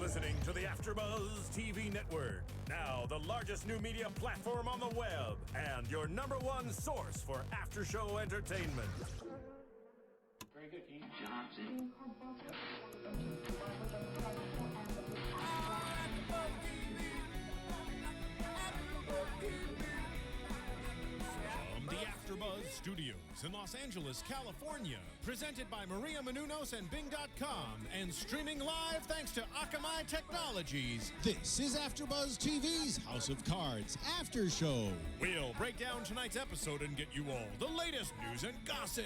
listening to the AfterBuzz TV network. Now, the largest new media platform on the web and your number one source for after-show entertainment. Very good, Keith. Johnson. From the AfterBuzz Studios in Los Angeles, California, presented by Maria Menounos and Bing.com, and streaming live thanks to Akamai Technologies. This is AfterBuzz TV's House of Cards After Show. We'll break down tonight's episode and get you all the latest news and gossip.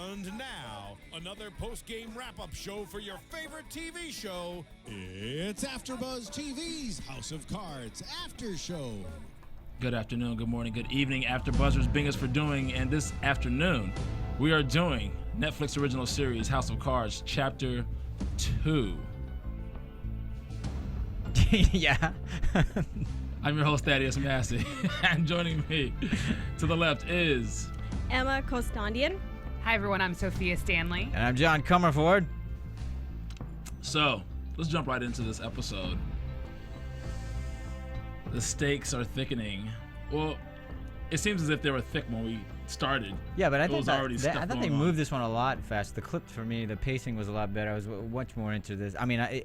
And now, another post-game wrap-up show for your favorite TV show. It's AfterBuzz TV's House of Cards After Show. Good afternoon, good morning, good evening, AfterBuzzers. Bing us for doing, and this afternoon, we are doing Netflix original series House of Cards, Chapter 2. Yeah. I'm your host, Thaddeus Massey, and joining me to the left is... Emma Kostandyan. Hi everyone, I'm Sofia Stanley. And I'm John Comerford. So, let's jump right into this episode. The stakes are thickening. Well, it seems as if they were thick when we started. Yeah, but I It think was already stuff I thought they going on. moved this one a lot fast. The clip for me, the pacing was a lot better. I was much more into this. I mean, I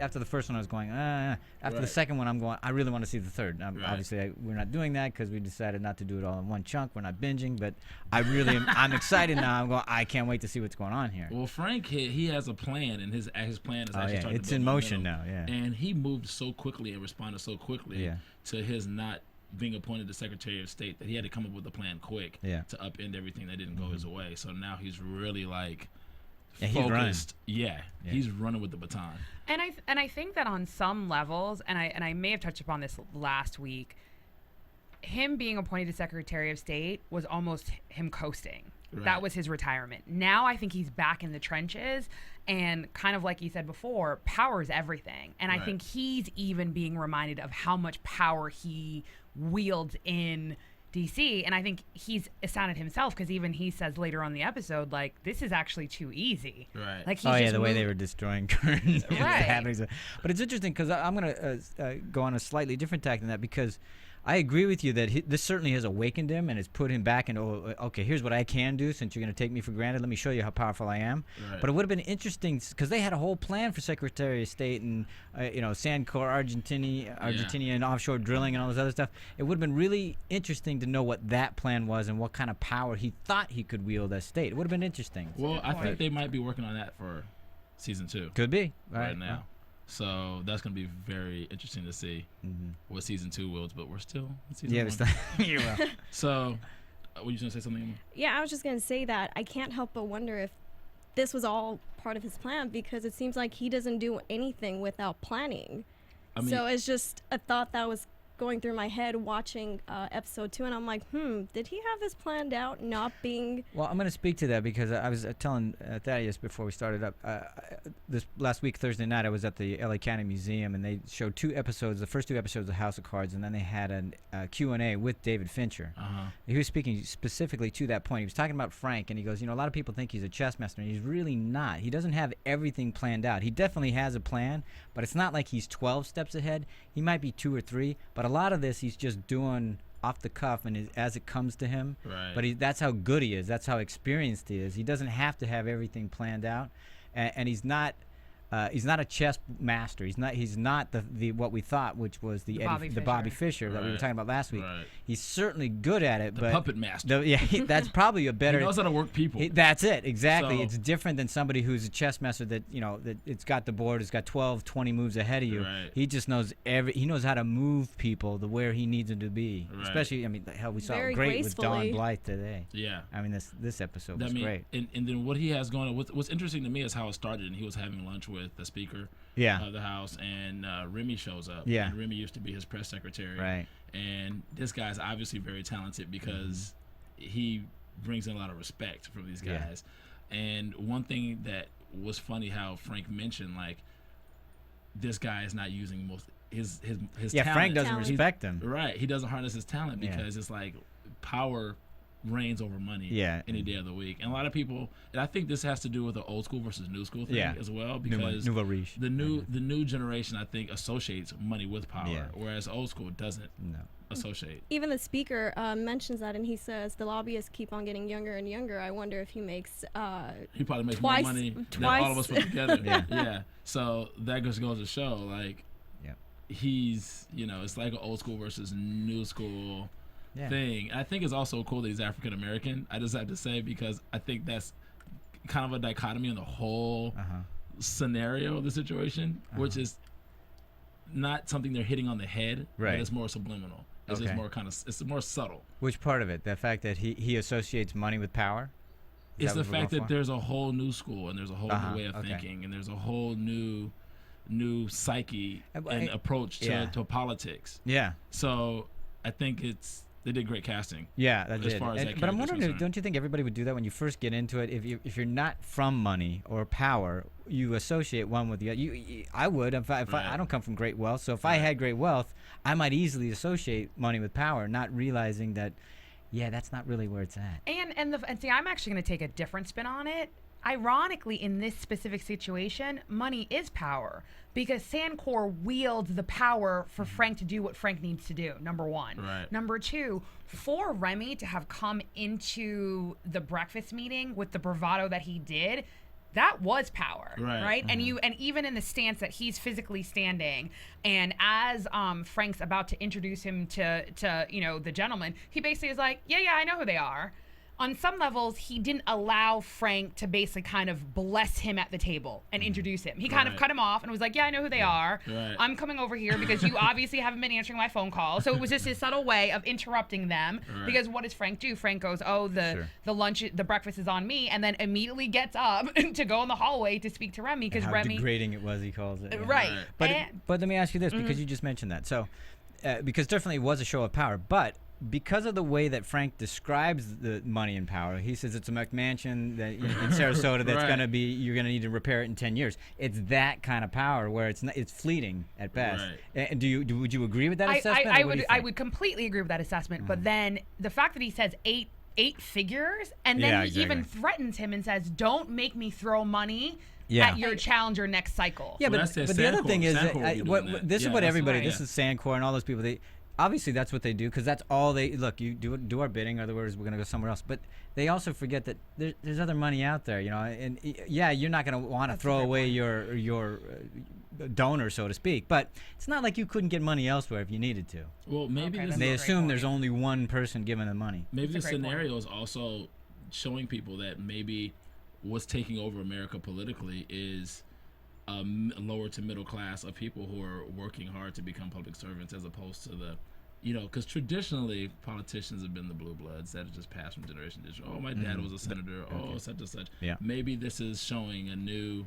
after the first one, I was going, After the Right. second one, I'm going, I really want to see the third. Right. Obviously, we're not doing that because we decided not to do it all in one chunk. We're not binging, but I really am, I'm excited now. I'm going, I can't wait to see what's going on here. Well, Frank, he has a plan, and his plan is Oh, actually yeah, starting it's to build in motion momentum. now, yeah. And he moved so quickly and responded so quickly Yeah. to his not being appointed to Secretary of State that he had to come up with a plan quick Yeah. to upend everything that didn't go his way. So now he's really like Yeah, he's running. focused. Yeah, he's running with the baton. And I think that on some levels, and I may have touched upon this last week, him being appointed to Secretary of State was almost him coasting. Right. That was his retirement. Now I think he's back in the trenches, and kind of like you said before, power is everything. And I Right. think he's even being reminded of how much power he wields in DC. And I think he's astounded himself because even he says later on in the episode, like, this is actually too easy. Right. Like, he's Oh yeah, just the way they moved- were destroying curtains. and Right. happenings. But it's interesting because I'm going to go on a slightly different tack than that because I agree with you that this certainly has awakened him and has put him back into, okay, here's what I can do since you're going to take me for granted. Let me show you how powerful I am. Right. But it would have been interesting because they had a whole plan for Secretary of State and, Sandcor, Argentina and offshore drilling and all this other stuff. It would have been really interesting to know what that plan was and what kind of power he thought he could wield as state. It would have been interesting. Well, I think they might be working on that for season 2 Could be. right now. So that's going to be very interesting to see what season 2 wields, but we're still in season 1. You will. So, were you going to say something, Emma? Yeah, I was just going to say that I can't help but wonder if this was all part of his plan because it seems like he doesn't do anything without planning. I mean, So it's just a thought that was going through my head watching episode 2, and I'm like, did he have this planned out, not being... Well, I'm going to speak to that because I was telling Thaddeus before we started up, this last week, Thursday night, I was at the LA County Museum, and they showed 2 episodes, the first 2 episodes of House of Cards, and then they had a Q&A with David Fincher. He was speaking specifically to that point. He was talking about Frank, and he goes, a lot of people think he's a chess master, and he's really not. He doesn't have everything planned out. He definitely has a plan, but it's not like he's 12 steps ahead. He might be 2 or 3, but a lot of this he's just doing off the cuff and as it comes to him. Right. But that's how good he is. That's how experienced he is. He doesn't have to have everything planned out, and he's not a chess master. He's not the what we thought, which was the Bobby Fischer that we were Right. talking about last week. Right. He's certainly good at it, The but puppet master. that's probably a better. He knows how to work people. That's it, exactly. So- It's different than somebody who's a chess master that that it's got the board, it's got 12, 20 moves ahead of you. Right. He just knows he knows how to move people to where he needs them to be. Right. Especially, hell, we saw Very it great with Dawn gracefully. Blythe today. Yeah. I mean, this episode was great. And then what he has going on, what's interesting to me is how it started, and he was having lunch with the speaker Yeah. of the House, and Remy shows up. Yeah. And Remy used to be his press secretary. Right. And this guy's obviously very talented because he brings in a lot of respect from these Yeah. guys. And one thing that was funny how Frank mentioned, like, this guy is not using most his Yeah, talent. Frank doesn't Talent. respect him. Right. He doesn't harness his talent Yeah. because it's like power reigns over money any day of the week. And a lot of people, and I think this has to do with the old school versus new school thing as well, because Nouveau riche. the new generation, I think, associates money with power, whereas old school doesn't associate. Even the speaker mentions that, and he says the lobbyists keep on getting younger and younger. I wonder if he makes he probably makes more money than all of us put together. So that just goes to show, like, he's, it's like an old school versus new school thing. And I think it's also cool that he's African American. I just have to say, because I think that's kind of a dichotomy in the whole scenario of the situation, which is not something they're hitting on the head, but it's more subliminal. It's just more it's more subtle. Which part of it? The fact that he associates money with power? It's the fact that there's a whole new school, and there's a whole new way of thinking, and there's a whole new psyche and approach to politics. Yeah. So I think they did great casting. Yeah, that did. But I'm wondering, don't you think everybody would do that when you first get into it? If you're not from money or power, you associate one with the other. I would if I don't come from great wealth. So if I had great wealth, I might easily associate money with power, not realizing that, that's not really where it's at. And see, I'm actually going to take a different spin on it. Ironically, in this specific situation, money is power, because Sancor wields the power for Frank to do what Frank needs to do, number one. Right. Number two, for Remy to have come into the breakfast meeting with the bravado that he did, that was power, right? Mm-hmm. And even in the stance that he's physically standing, and as Frank's about to introduce him to the gentleman, he basically is like, yeah, I know who they are. On some levels, he didn't allow Frank to basically kind of bless him at the table and introduce him. He kind of cut him off and was like, yeah, I know who they are. Right. I'm coming over here because you obviously haven't been answering my phone call. So it was just a subtle way of interrupting them. Right. Because what does Frank do? Frank goes, the breakfast is on me, and then immediately gets up to go in the hallway to speak to Remy, because Remy... degrading it was, he calls it. Yeah. Right. But let me ask you this, because you just mentioned that. So, because definitely it was a show of power, but... because of the way that Frank describes the money and power, he says it's a McMansion that in Sarasota that's going to be, you're going to need to repair it in 10 years. It's that kind of power where it's fleeting at best. Right. And would you agree with that assessment? I would completely agree with that assessment. But then the fact that he says eight figures, and then he even threatens him and says, "Don't make me throw money." At your challenger next cycle. Yeah, but the other thing is, this is what everybody, this is Sancor and all those people, obviously that's what they do, because that's all they look. You do our bidding, otherwise we're gonna go somewhere else. But they also forget that there's other money out there, and you're not gonna want to throw away your donor, so to speak. But it's not like you couldn't get money elsewhere if you needed to. Well, maybe they assume there's only one person giving the money. Maybe the scenario is also showing people that maybe what's taking over America politically is lower to middle class of people who are working hard to become public servants, as opposed to the, because traditionally politicians have been the blue bloods that have just passed from generation to generation. Oh, my dad was a senator. Oh, such and such. Yeah. Maybe this is showing a new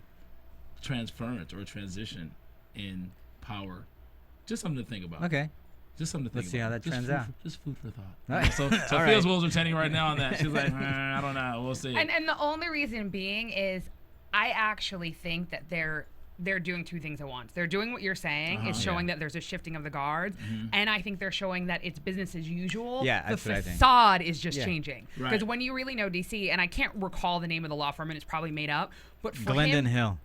transference or a transition in power. Just something to think about. Okay. Just something to think about. Let's see how that turns out. Just food for thought. Right. So Sophia's wheels are turning right now on that. She's like, I don't know. We'll see. And the only reason being is, I actually think that they're doing two things at once. They're doing what you're saying. It's showing that there's a shifting of the guards. Mm-hmm. And I think they're showing that it's business as usual. Yeah, the facade is just changing. Because when you really know DC, and I can't recall the name of the law firm, and it's probably made up, but for Glendon Hill.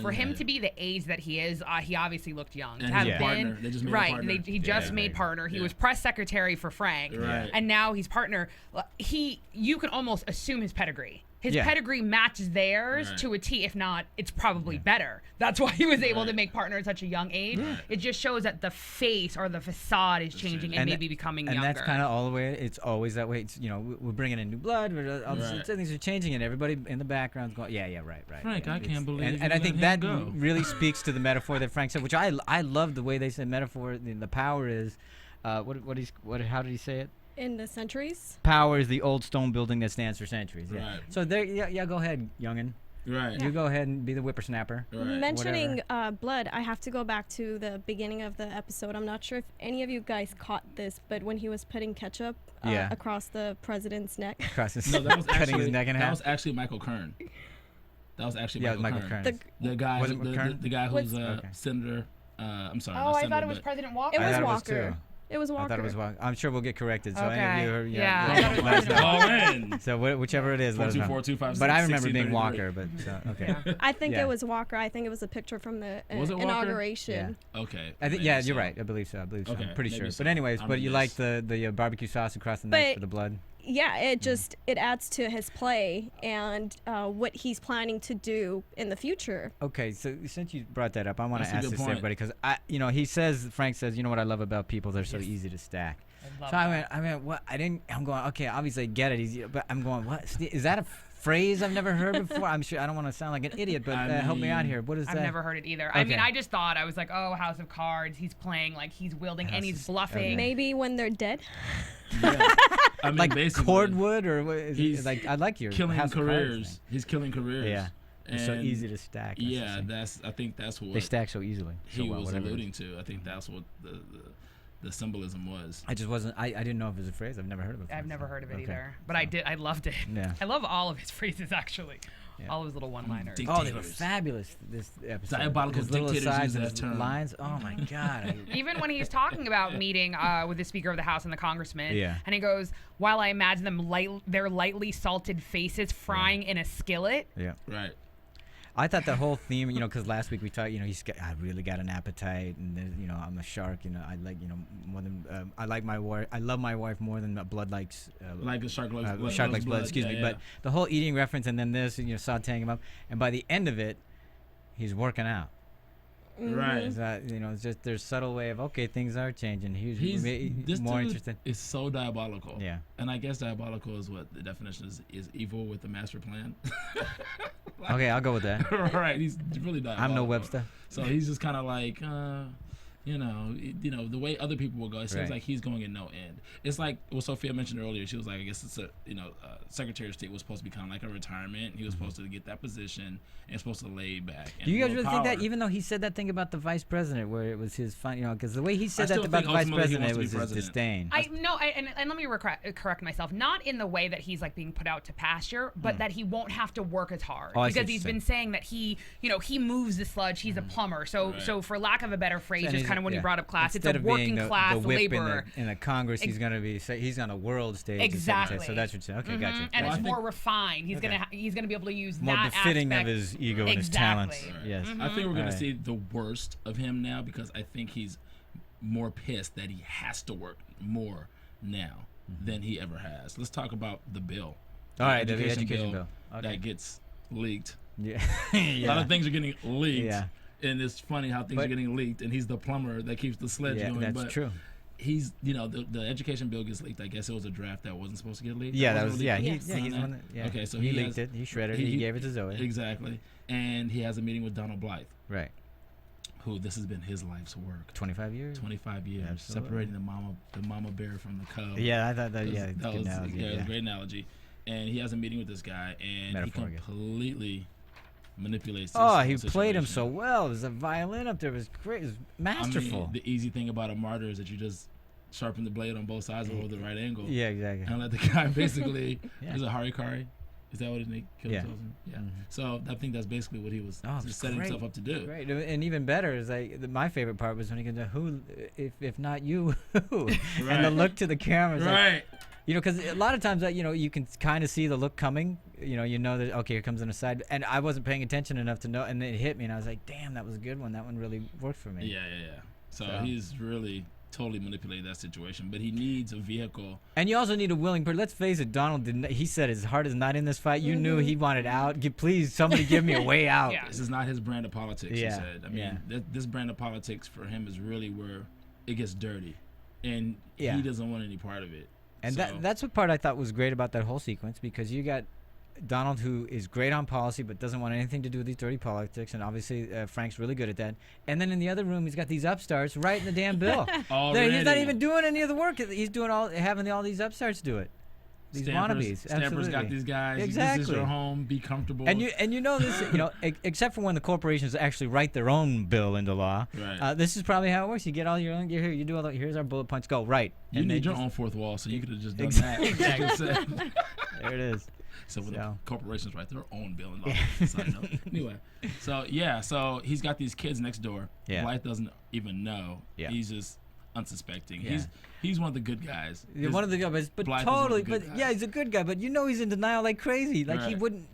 For him to be the age that he is, he obviously looked young. And he's partner. They just made partner. He just made partner. He was press secretary for Frank. Right. And now he's partner. You can almost assume his pedigree. His pedigree matches theirs to a T. If not, it's probably better. That's why he was able to make partner at such a young age. Right. It just shows that the face or the facade is changing and maybe becoming younger. And that's kind of all the way. It's always that way. It's, we're bringing in new blood. All these things are changing, and everybody in the background's going, right. Frank, I can't believe. And I think that really speaks to the metaphor that Frank said, which I love the way they said metaphor. The power is, how did he say it? In the centuries? Power is the old stone building that stands for centuries. Yeah. Right. So there, go ahead, youngin. Right. You go ahead and be the whippersnapper. Right. Mentioning blood, I have to go back to the beginning of the episode. I'm not sure if any of you guys caught this, but when he was putting ketchup across the president's neck. Across his cutting his neck in half. That was actually Michael Kern. Michael Kern. The guy, was it the guy who's senator. I'm sorry. Oh, I thought it was President Walker. It was Walker. It was Walker. I thought it was Walker. I'm sure we'll get corrected. So Okay. any of you, Yeah. let us know. All in. So whichever it is, let us know. 424-256-1633. But I remember being Walker. But okay. I think Yeah. it was Walker. I think it was a picture from the Was it Walker? inauguration. Okay. I think maybe you're so. right. I believe so. Okay, I'm pretty maybe sure. so. But anyways, I'm but you yes. like the barbecue sauce across the neck But- for the blood. Yeah, it just it adds to his play and what he's planning to do in the future. Okay, so since you brought that up, I want to That's a ask good this to point. everybody because Frank says, you know what I love about people? They're so easy to stack. So I mean, what? I'm going, okay, obviously I get it, but I'm going, what? Is that a phrase I've never heard before? I'm sure I don't want to sound like an idiot, but help me out here. What is that? I've never heard it either. Okay. I mean, I just thought, I was like, oh, House of Cards. He's playing like he's wielding and he's bluffing. okay. Maybe when they're dead. Yeah. I mean, Like basically, cordwood or what is he's it? Like I like your killing House of Cards careers. thing. He's killing careers. Yeah. It's so And easy to stack. That's the Yeah, thing. I think that's what They stack so easily. he so well, was whatever it is. alluding to. I think that's what the symbolism was. I just wasn't. I didn't know if it was a phrase. I've never heard of it. I've never heard of it Okay. either, but I loved it. Yeah. I love all of his phrases actually, Yeah. all of his little one-liners. Dick- Oh, they were Dictators. fabulous this episode. Diabolical His little dictators asides use and that his term. lines. Oh my god. Even when he's talking about meeting with the Speaker of the House and the Congressman, Yeah. and he goes, "While I imagine them their lightly salted faces frying in a skillet." Yeah. Right. I thought the whole theme, because last week we talked, I really got an appetite, and I'm a shark, I like, more than, I like my wife, I love my wife more than blood likes, Like a shark loves shark likes blood, excuse me, yeah. but the whole eating reference, and then this, sauteing him up, and by the end of it, he's working out. Right. It's not, it's just there's subtle way of, okay, things are changing. He's this more dude interested. is so diabolical. Yeah. And I guess diabolical is what the definition is evil with the master plan. Okay, I'll go with that. Right. He's really diabolical. I'm no Webster. So he's just kind of like, the way other people will go, it seems Right. like he's going in no end. It's like what Sofia mentioned earlier. She was like, I guess it's Secretary of State was supposed to be kind of like a retirement. He was supposed to get that position and supposed to lay back. Do you guys more really think that, power. even though he said that thing about the vice president, where it was his fun, because the way he said still that about think the vice ultimately he president, it wants was to be his president. disdain. And let me correct myself. Not in the way that he's like being put out to pasture, but that he won't have to work as hard Oh, I see because what he's you're been saying that he moves the sludge. He's a plumber. So Right. so for lack of a better phrase, And just he's- kind of when you yeah. brought up class, Instead it's a of being working the class whip laborer. in the Congress, he's going to be he's on a world stage. Exactly. So that's what you're saying. Okay, gotcha. And Well, I it's think- more refined. He's Okay. gonna be able to use More that befitting aspect. of his ego and his Exactly. talents. Right. Yes. I think we're going Alright. to see the worst of him now because I think he's more pissed that he has to work more now than he ever has. Let's talk about the bill. All right, the education bill. Okay. That gets leaked. Yeah. A lot of things are getting leaked. Yeah. And it's funny how things But- are getting leaked, and he's the plumber that keeps the sledge Yeah, going. that's but true. He's, the education bill gets leaked. I guess it was a draft that wasn't supposed to get leaked. Yeah, that wasn't was leaked? Yes. he's the one that, yeah. Okay, so he he leaked has- it. He shredded it. He gave it to Zoe. Exactly. And he has a meeting with Donald Blythe, Right. who this has been his life's work. 25 years. 25 years, Absolutely. separating the mama bear from the cub. Yeah, I thought that. That Yeah, was, good analogy. it was a great analogy. And he has a meeting with this guy, and Metaphor, I he guess. completely manipulates this Oh, whole he played him so situation. well. There's a violin up there. It was great. It was masterful. I mean, the easy thing about a martyr is that you just sharpen the blade on both sides and hold the right angle. Yeah, exactly. And let the guy basically, Yeah. is it harikari? Is that what it killed Yeah. himself in? Yeah. Mhm. So I think that's basically what he was Oh, it was setting great. himself up to do. Great, and even better is my favorite part was when he goes, "Who, if not you, who?" And the look to the camera, is like, Right. because a lot of times, you can kind of see the look coming. You know that okay, here comes an aside, and I wasn't paying attention enough to know, and it hit me, and I was like, "Damn, that was a good one. That one really worked for me." Yeah. So So- he's really totally manipulated that situation, but he needs a vehicle. And you also need a willing person. Let's face it, Donald didn't. He said his heart is not in this fight. You knew he wanted out. Please, somebody give me a way out. Yeah. This is not his brand of politics, Yeah, he said. I mean, this brand of politics for him is really where it gets dirty, and Yeah. he doesn't want any part of it. And So- that's what part I thought was great about that whole sequence, because you got Donald, who is great on policy but doesn't want anything to do with these dirty politics, and obviously Frank's really good at that. And then in the other room, he's got these upstarts writing the damn bill. Already. He's not even doing any of the work. He's doing having all these upstarts do it. These wannabes. Stampers Absolutely. got these guys. This is Exactly. your home. Be comfortable. And you know this, except for when the corporations actually write their own bill into law. Right. This is probably how it works. You get all your own. Here, you do all. Here's our bullet points. Go right. You And they need your just- own fourth wall, so you could have just done Exactly. that. Like I said. There it is. So when the So. corporations write their own bill and all. Side note. Anyway, so he's got these kids next door. Yeah. Blythe doesn't even know. Yeah. He's just unsuspecting. Yeah. He's one of the good guys. Yeah, one of the guys, but Blythe is totally, one of the good yeah, guys. he's a good guy. But he's in denial like crazy. Like he Right. wouldn't.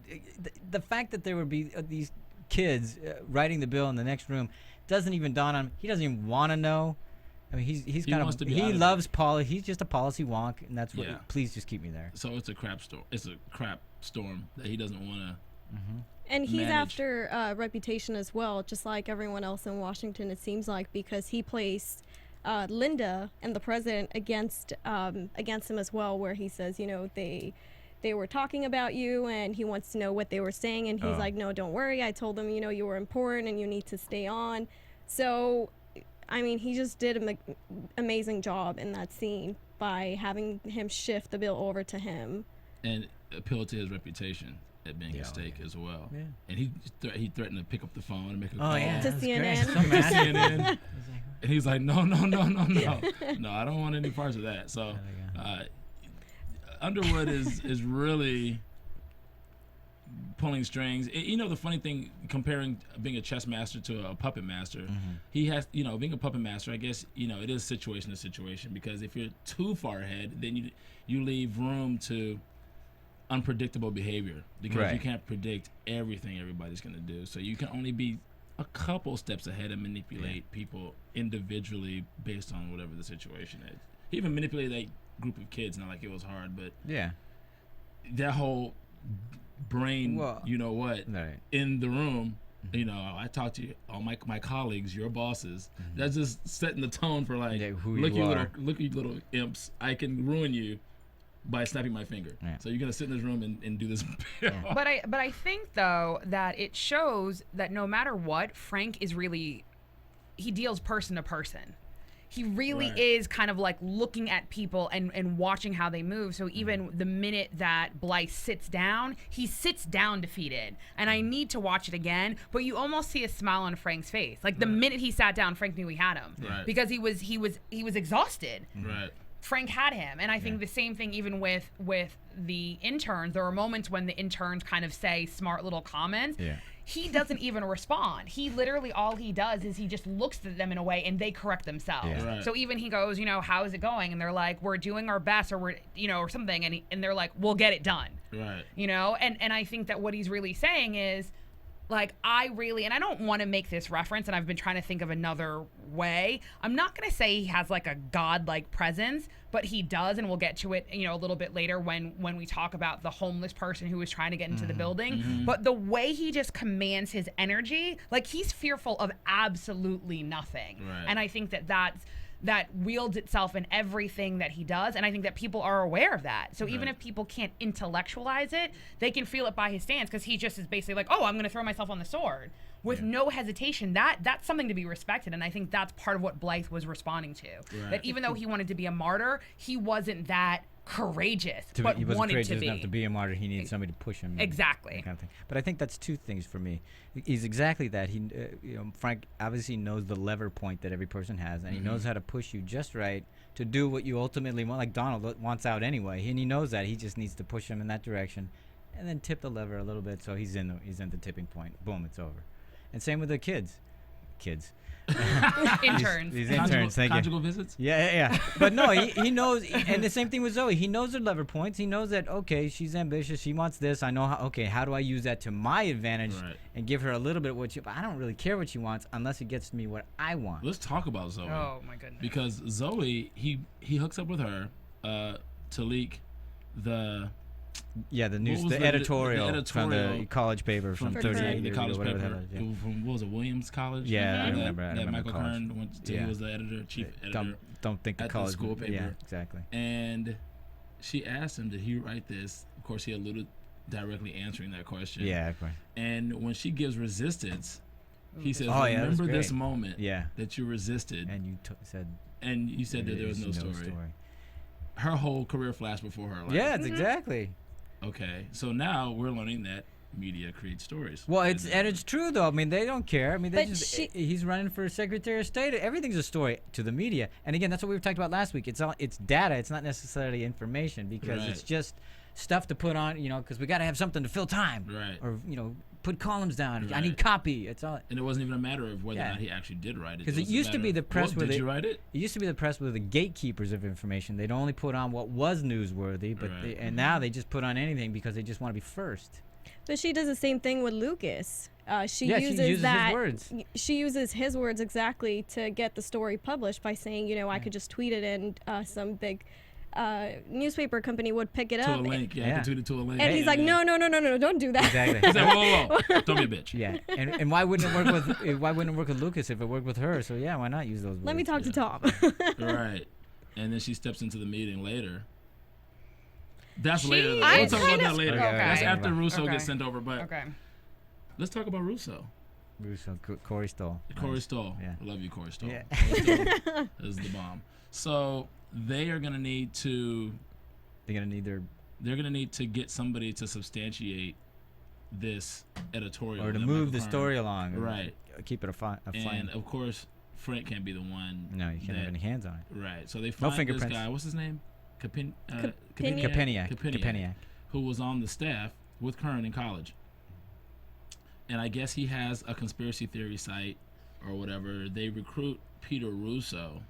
The fact that there would be these kids writing the bill in the next room doesn't even dawn on him. He doesn't even want to know. I mean, he's He kind wants of to be he out of loves policy. He's just a policy wonk, and that's what. Yeah. Please just keep me there. So it's a crap storm. It's a crap storm that he doesn't want to. And he's manage. after reputation as well, just like everyone else in Washington, it seems like, because he placed Linda and the president against him as well, where he says, they were talking about you, and he wants to know what they were saying, and he's like, no, don't worry, I told them, you were important and you need to stay on. So, I mean, he just did an amazing job in that scene by having him shift the bill over to him. And appeal to his reputation at being at stake as well. Yeah. And he threatened to pick up the phone and make a call. To that's great. CNN. So mad. CNN. And he's like, no, no, I don't want any parts of that. So Underwood is really pulling strings. The funny thing, comparing being a chess master to a puppet master, he has, being a puppet master, I guess, it is situation to situation, because if you're too far ahead, then you leave room to unpredictable behavior, because you can't predict everything everybody's going to do. So you can only be a couple steps ahead and manipulate people individually based on whatever the situation is. He even manipulated that group of kids, not like it was hard, but that whole brain, Right. in the room, I talked to all my colleagues, your bosses. That's just setting the tone for who look you are. Look, you little imps, I can ruin you by snapping my finger. Yeah. So you're gonna sit in this room and do this. But I think though that it shows that no matter what, Frank is really, he deals person to person. He really is kind of like looking at people and watching how they move. So even the minute that Blythe sits down, he sits down defeated. And I need to watch it again, but you almost see a smile on Frank's face. Like the minute he sat down, Frank knew he had him. Right. Because he was exhausted. Right. Frank had him, and I think the same thing even with the interns. There are moments when the interns kind of say smart little comments. Yeah. He doesn't even respond. He literally, all he does is he just looks at them in a way, and they correct themselves. Yeah. Right. So even he goes, how is it going? And they're like, we're doing our best, or we're, or something, and they're like, we'll get it done. Right. And I think that what he's really saying is, like, I don't want to make this reference, and I've been trying to think of another way. I'm not going to say he has like a godlike presence, but he does, and we'll get to it, a little bit later when we talk about the homeless person who was trying to get into the building. But the way he just commands his energy, like he's fearful of absolutely nothing. Right. And I think that wields itself in everything that he does, and I think that people are aware of that. So even if people can't intellectualize it, they can feel it by his stance, because he just is basically like, oh, I'm going to throw myself on the sword with no hesitation. That's something to be respected, and I think that's part of what Blythe was responding to. Right. That even though he wanted to be a martyr, he wasn't that courageous, but he wasn't wanted courageous to be. enough to be a martyr. He needed somebody to push him. Exactly. That kind of thing. But I think that's two things for me. He's exactly that. He, Frank obviously knows the lever point that every person has, and he knows how to push you just right to do what you ultimately want. Like Donald wants out anyway, and he knows that. He just needs to push him in that direction, and then tip the lever a little bit so he's in the tipping point. Boom, it's over. And same with the kids. Interns. These interns, thank you. Conjugal visits. Yeah. But no, he knows, and the same thing with Zoe. He knows her lever points. He knows that, okay, she's ambitious. She wants this. I know how do I use that to my advantage and give her a little bit of what but I don't really care what she wants unless it gets me what I want. Let's talk about Zoe. Oh my goodness. Because Zoe, he hooks up with her to leak the editorial from the college paper from 38 years ago, whatever the hell it is. From, what was it, Williams College? Yeah, I that, remember. That Michael college. Kern went to, he was the chief editor. Don't think the at college the school paper. Yeah, exactly. And she asked him, did he write this? Of course, he alluded directly answering that question. Yeah, of course. And when she gives resistance, he says, that's remember great. this moment Yeah. that you resisted. And you said that there was no story. Her whole career flashed before her life. Yeah, it's exactly. Okay, so now we're learning that media creates stories. Well, it's true though. I mean, they don't care. I mean, they But he's running for Secretary of State. Everything's a story to the media. And again, that's what we talked about last week. It's data. It's not necessarily information, because it's just stuff to put on, because we got to have something to fill time. Right. Or, put columns down. I Right. need copy. It's all. And it wasn't even a matter of whether or Yeah. not he actually did write it. Because it was a used to matter be of, the press well, where did they. you write it? It used to be the press were the gatekeepers of information. They'd only put on what was newsworthy, but Right. and now they just put on anything because they just want to be first. But she does the same thing with Lucas. She Yeah, she uses uses his that. words. She uses his words exactly to get the story published by saying, I could just tweet it and some big newspaper company would pick it To a up. link. Yeah, Yeah. I can tweet it to a link. And he's like, no, don't do that. Exactly. He's like, whoa. Don't be a bitch. Yeah, and why wouldn't it work with Lucas if it worked with her? So yeah, why not use those words? Let me talk to Tom. Right. And then she steps into the meeting later. That's She- later. We'll I talk about kind that of- later. okay. That's after Russo Okay. gets sent over. But Okay. let's talk about Russo. Russo, Corey Stoll. Corey Stoll. Yeah. I love you, Corey Stoll. Yeah. Corey Stoll is the bomb. So they are going to need to. They're gonna need their They're going to need to get somebody to substantiate this editorial. or to that move Michael the Kern- story along. Right. Keep it afloat. And of course, Frank can't be the one. No, you can't have any hands on it. Right. So they find this fingerprints. guy. What's his name? Kapiniak. Kapiniak. Who was on the staff with Kern in college. And I guess he has a conspiracy theory site or whatever. They recruit Peter Russo,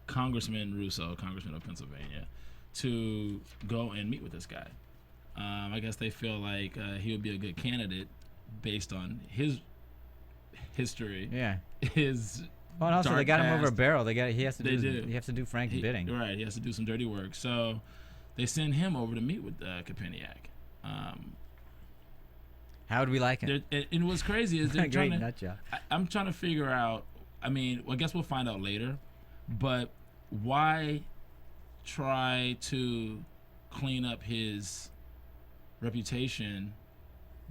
Congressman of Pennsylvania, to go and meet with this guy. I guess they feel like he would be a good candidate based on his history. Yeah. His Well, and also they dark got him over a past. barrel. He has to They do. do. He has to do Frank's bidding. Right, he has to do some dirty work. So they send him over to meet with Kapiniak. How would we like it? And what's crazy is they're Great trying to. nut job. I'm trying to figure out. I mean, I guess we'll find out later. But why try to clean up his reputation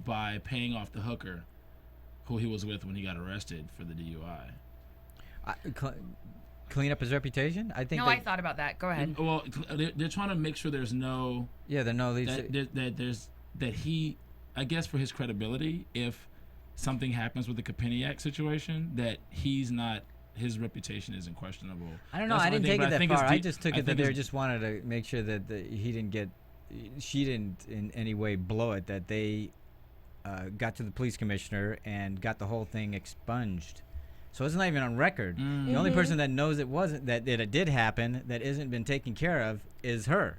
by paying off the hooker who he was with when he got arrested for the DUI? Clean up his reputation. I think. No, I thought about that. Go ahead. Well, they're trying to make sure there's no Yeah, there no leads. that he, I guess, for his credibility, if something happens with the Kapiniak situation, that he's not, his reputation isn't questionable. I don't know. That's I one didn't thing, take but it that think far. it's I deep- just took I it that think they it's- just wanted to make sure that she didn't in any way blow it. That they got to the police commissioner and got the whole thing expunged. So it's not even on record. The only person that knows it wasn't that it did happen that isn't been taken care of is her.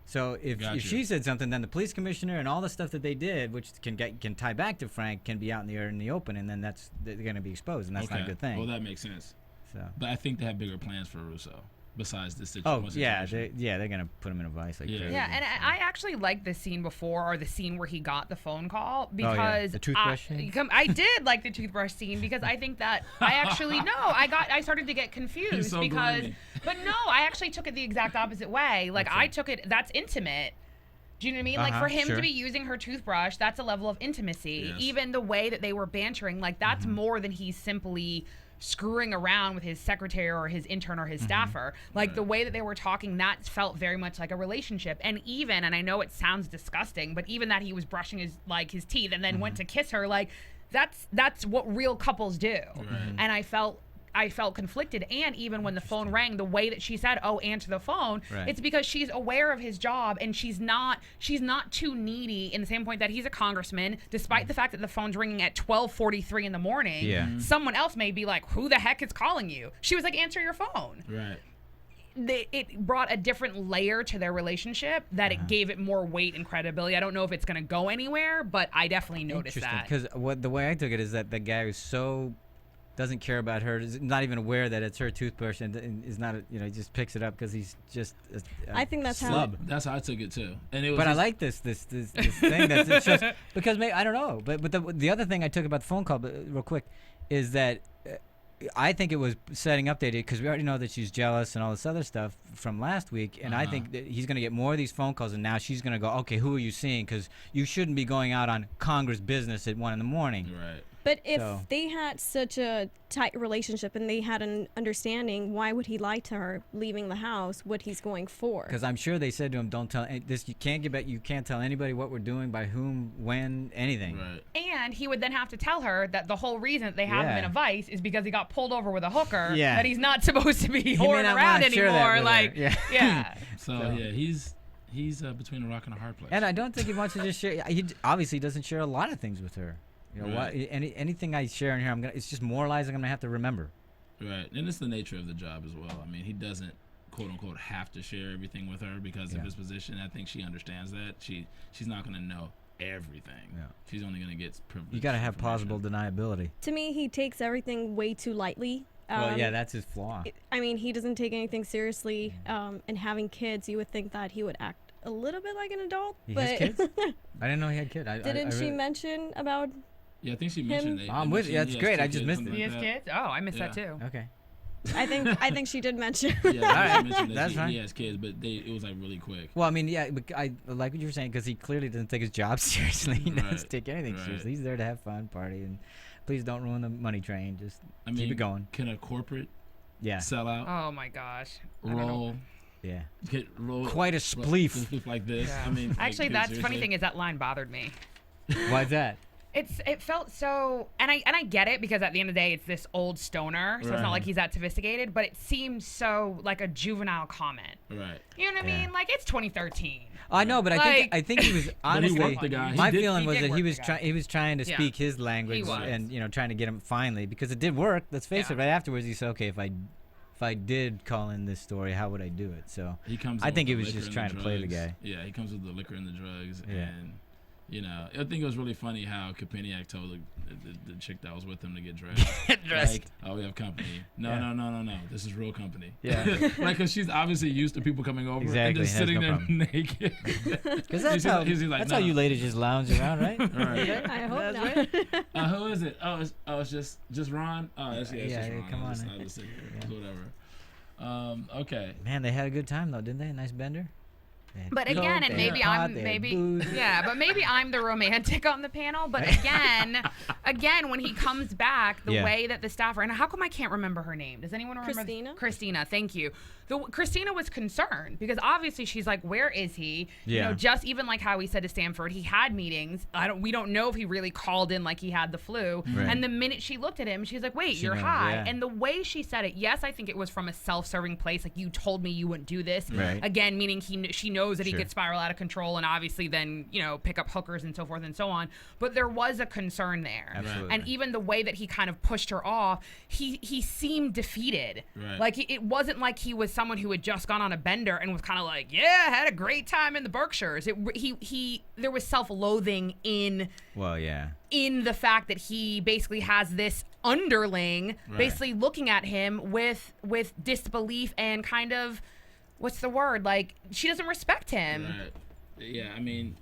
So if Gotcha. she said something, then the police commissioner and all the stuff that they did, which can tie back to Frank, can be out in the open, and then they're going to be exposed, and that's not a good thing. Well, that makes sense. So. But I think they have bigger plans for Russo besides this Oh situation. yeah, they're gonna put him in a vice like Yeah. crazy. Yeah, and I actually liked the scene before, or the scene where he got the phone call, because The toothbrush scene? I did like the toothbrush scene, because I think that I actually I started to get confused so because, gloomy. but no, I actually took it the exact opposite way. Like I took it, that's intimate. Do you know what I mean? Like for him sure. to be using her toothbrush, that's a level of intimacy. Yes. Even the way that they were bantering, like that's more than he's simply screwing around with his secretary or his intern or his staffer. Like the way that they were talking, that felt very much like a relationship. And I know it sounds disgusting, but even that he was brushing his teeth and then went to kiss her, like that's what real couples do. And I felt conflicted. And even when the phone rang, the way that she said, "Oh, answer the phone," it's because she's aware of his job, and she's not too needy, in the same point that he's a congressman, despite the fact that the phone's ringing at 12:43 in the morning. Yeah. Someone else may be like, "Who the heck is calling you?" She was like, "Answer your phone." Right. It brought a different layer to their relationship that it gave it more weight and credibility. I don't know if it's going to go anywhere, but I definitely noticed that. Because the way I took it is that the guy who's so doesn't care about her, is not even aware that it's her toothbrush, and is not, he just picks it up because he's just. I think that's how. Slub. That's how I took it too. And it was. But I just- like this thing that it shows, because maybe, I don't know, but the other thing I took about the phone call, real quick, is that I think it was setting up because we already know that she's jealous and all this other stuff from last week, and I think that he's going to get more of these phone calls, and now she's going to go, okay, who are you seeing? Because you shouldn't be going out on Congress business at 1 a.m. Right. But if So- they had such a tight relationship and they had an understanding, why would he lie to her leaving the house what he's going for? Because I'm sure they said to him, "Don't tell this. You can't tell anybody what we're doing, by whom, when, anything." Right. And he would then have to tell her that the whole reason that they have him in Yeah. a vice is because he got pulled over with a hooker. Yeah. That he's not supposed to be may whoring not around wanna share that anymore. with her. Like, Yeah. yeah. So yeah, he's He's between a rock and a hard place. And I don't think he wants to just share. He obviously doesn't share a lot of things with her. You know, Right. anything I share in here, it's just moralizing. I'm gonna have to remember. Right, and it's the nature of the job as well. I mean, he doesn't quote unquote have to share everything with her because of his position. I think she understands that. She's not gonna know everything. Yeah. She's only gonna get privileged. You gotta have information. plausible deniability. To me, he takes everything way too lightly. Well, yeah, that's his flaw. I mean, he doesn't take anything seriously. And having kids, you would think that he would act a little bit like an adult. He but has kids? I didn't know he had kids. didn't she mention about? Yeah, I think she mentioned it. I'm with you. That's great. I just missed it. He has kids? Oh, I missed that too. Okay. I think she did mention. Yeah, All right. she mentioned that That's he fine. has kids, but it was like really quick. Well, I mean, yeah, but I like what you were saying because he clearly doesn't take his job seriously. He doesn't Right, take anything right. seriously. He's there to have fun, party, and please don't ruin the money train. Just keep it going. Can a corporate Yeah. sell out, Oh my gosh. I don't know. roll, Yeah. roll Quite a spleef. like this? Yeah. I mean, Actually, like, that's funny seriously? thing is that line bothered me. Why's that? It felt so, and I get it because at the end of the day it's this old stoner, so it's Right. not like he's that sophisticated, but it seems so like a juvenile comment. Right. You know what I Yeah. mean? Like it's 2013. I know, but Like- I think he was But he honestly. worked the guy. My He did- feeling he was did that work he the was guy. he was trying to Yeah. speak his language was. and trying to get him finally because it did work. Let's face Yeah. it. Right afterwards, he said, "Okay, if I did call in this story, how would I do it?" So He comes. I in think with he the was just liquor trying and to play the drugs. guy. Yeah, he comes with the liquor and the drugs, Yeah. and I think it was really funny how Kopeniak told the chick that was with him to get dressed. Like, oh, we have company. No, Yeah. no. This is real company. Yeah. Like, cause she's obviously used to people coming over Exactly, and just has sitting no there problem. naked. Because that's how like, how "No." Uh, you ladies just lounge around, right? Right. I hope That's not. right. Who is it? It's just Ron. Oh, it's Yeah, just yeah, Ron. come on. I'll just sit here. Whatever. Okay. Man, they had a good time though, didn't they? A nice bender. They had But coke, again, they and had maybe pot, I'm they had maybe booze. but maybe I'm the romantic on the panel. But again, when he comes back, the Yeah. way that the staffer and how come I can't remember her name? Does anyone remember? Christina? Christina, thank you. Christina was concerned because obviously she's like, where is he? You Yeah. know, just even like how he said to Stanford, he had meetings. We don't know if he really called in like he had the flu. Right. And the minute she looked at him, she's like, wait, She you're knows, high. yeah. And the way she said it, yes, I think it was from a self-serving place. Like you told me you wouldn't do this. Right. Again, meaning she knows that Sure. he could spiral out of control and obviously then, pick up hookers and so forth and so on. But there was a concern there. Absolutely. And even the way that he kind of pushed her off, he seemed defeated. Right. Like it wasn't like he was someone who had just gone on a bender and was kind of like, yeah, I had a great time in the Berkshires. There was self-loathing in Well, yeah. the fact that he basically has this underling Right. basically looking at him with disbelief and kind of, what's the word? Like she doesn't respect him. Right. Yeah, I mean,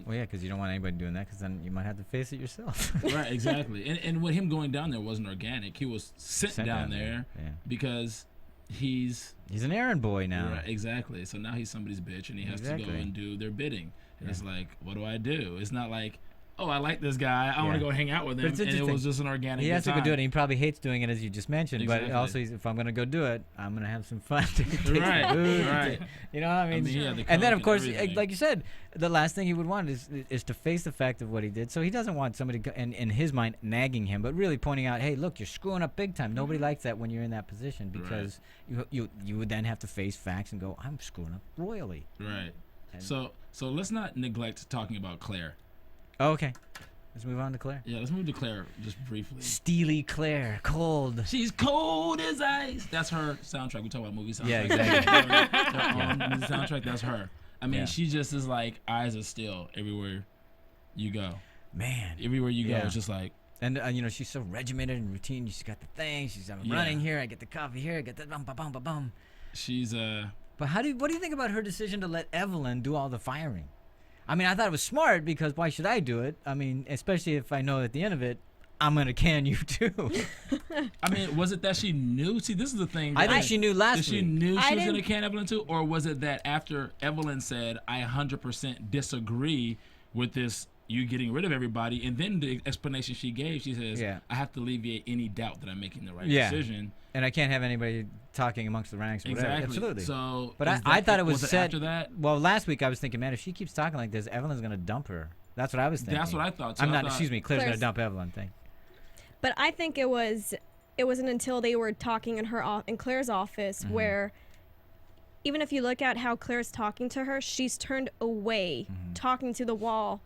Well, yeah, because you don't want anybody doing that, because then you might have to face it yourself. right, exactly. And with him going down there wasn't organic. He was sent down there Yeah. because he's He's an errand boy now. right, exactly. So now he's somebody's bitch, and he has to Exactly. go and do their bidding. And Yeah. it's like, what do I do? It's not like, oh, I like this guy. I want Yeah. to go hang out with But him. it's And it interesting. was just an organic. He has to good go do it, time. and he probably hates doing it, as you just mentioned. But Exactly. also, if I'm going to go do it, I'm going to have some fun. Take Right, some booze, right. You know what I mean? yeah, the And then, coke of course, everything. like you said, the last thing he would want is to face the fact of what he did. So he doesn't want somebody, in his mind, nagging him, but really pointing out, hey, look, you're screwing up big time. Nobody likes that when you're in that position because you would then have to face facts and go, I'm screwing up royally. Right. And- So let's not neglect talking about Claire. Oh, okay. Let's move on to Claire. Yeah, let's move to Claire just briefly. Steely Claire, cold. She's cold as ice. That's her soundtrack. We talk about movie soundtrack. Yeah, exactly. Her own movie soundtrack. That's her. I mean, Yeah. she just is like eyes of steel everywhere you go. Man. Everywhere you go, Yeah. it's just like And she's so regimented and routine. She's got the thing. I'm Yeah. running here. I get the coffee here. I get the bum bum bum bum bum. she's But what do you think about her decision to let Evelyn do all the firing? I mean, I thought it was smart because why should I do it? I mean, especially if I know at the end of it, I'm gonna can you too. I mean, was it that she knew? See, this is the thing. I that think she knew last that she week. knew I she was going to didn't- can Evelyn too, or was it that after Evelyn said, "I 100% disagree with this, you getting rid of everybody," and then the explanation she gave, she says, Yeah. "I have to alleviate any doubt that I'm making the right Yeah. decision." And I can't have anybody talking amongst the ranks. Or whatever. Exactly. Absolutely. So, But is I that- thought it was set after that. Well, last week I was thinking, man, if she keeps talking like this, Evelyn's gonna dump her. That's what I was thinking. That's what I thought. So I'm I not. thought- Excuse me. Claire's gonna Claire's- dump Evelyn. Thing. But I think it wasn't until they were talking in Claire's office Mm-hmm. where even if you look at how Claire's talking to her, she's turned away, talking to the wall,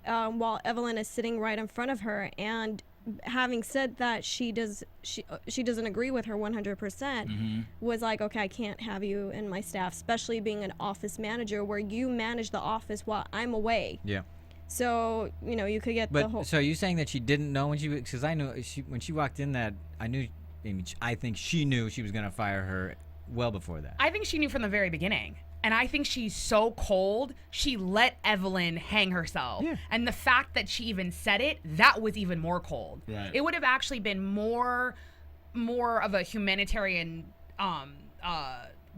while Evelyn is sitting right in front of her. And having said that, she doesn't agree with her 100%. Was like, okay, I can't have you in my staff, especially being an office manager where you manage the office while I'm away. Yeah. So you could get the whole. So are you saying that she didn't know when because I knew when she walked in that I think she knew she was gonna fire her well before that. I think she knew from the very beginning. And I think she's so cold, she let Evelyn hang herself. Yeah. And the fact that she even said it, that was even more cold. Right. It would have actually been more of a humanitarian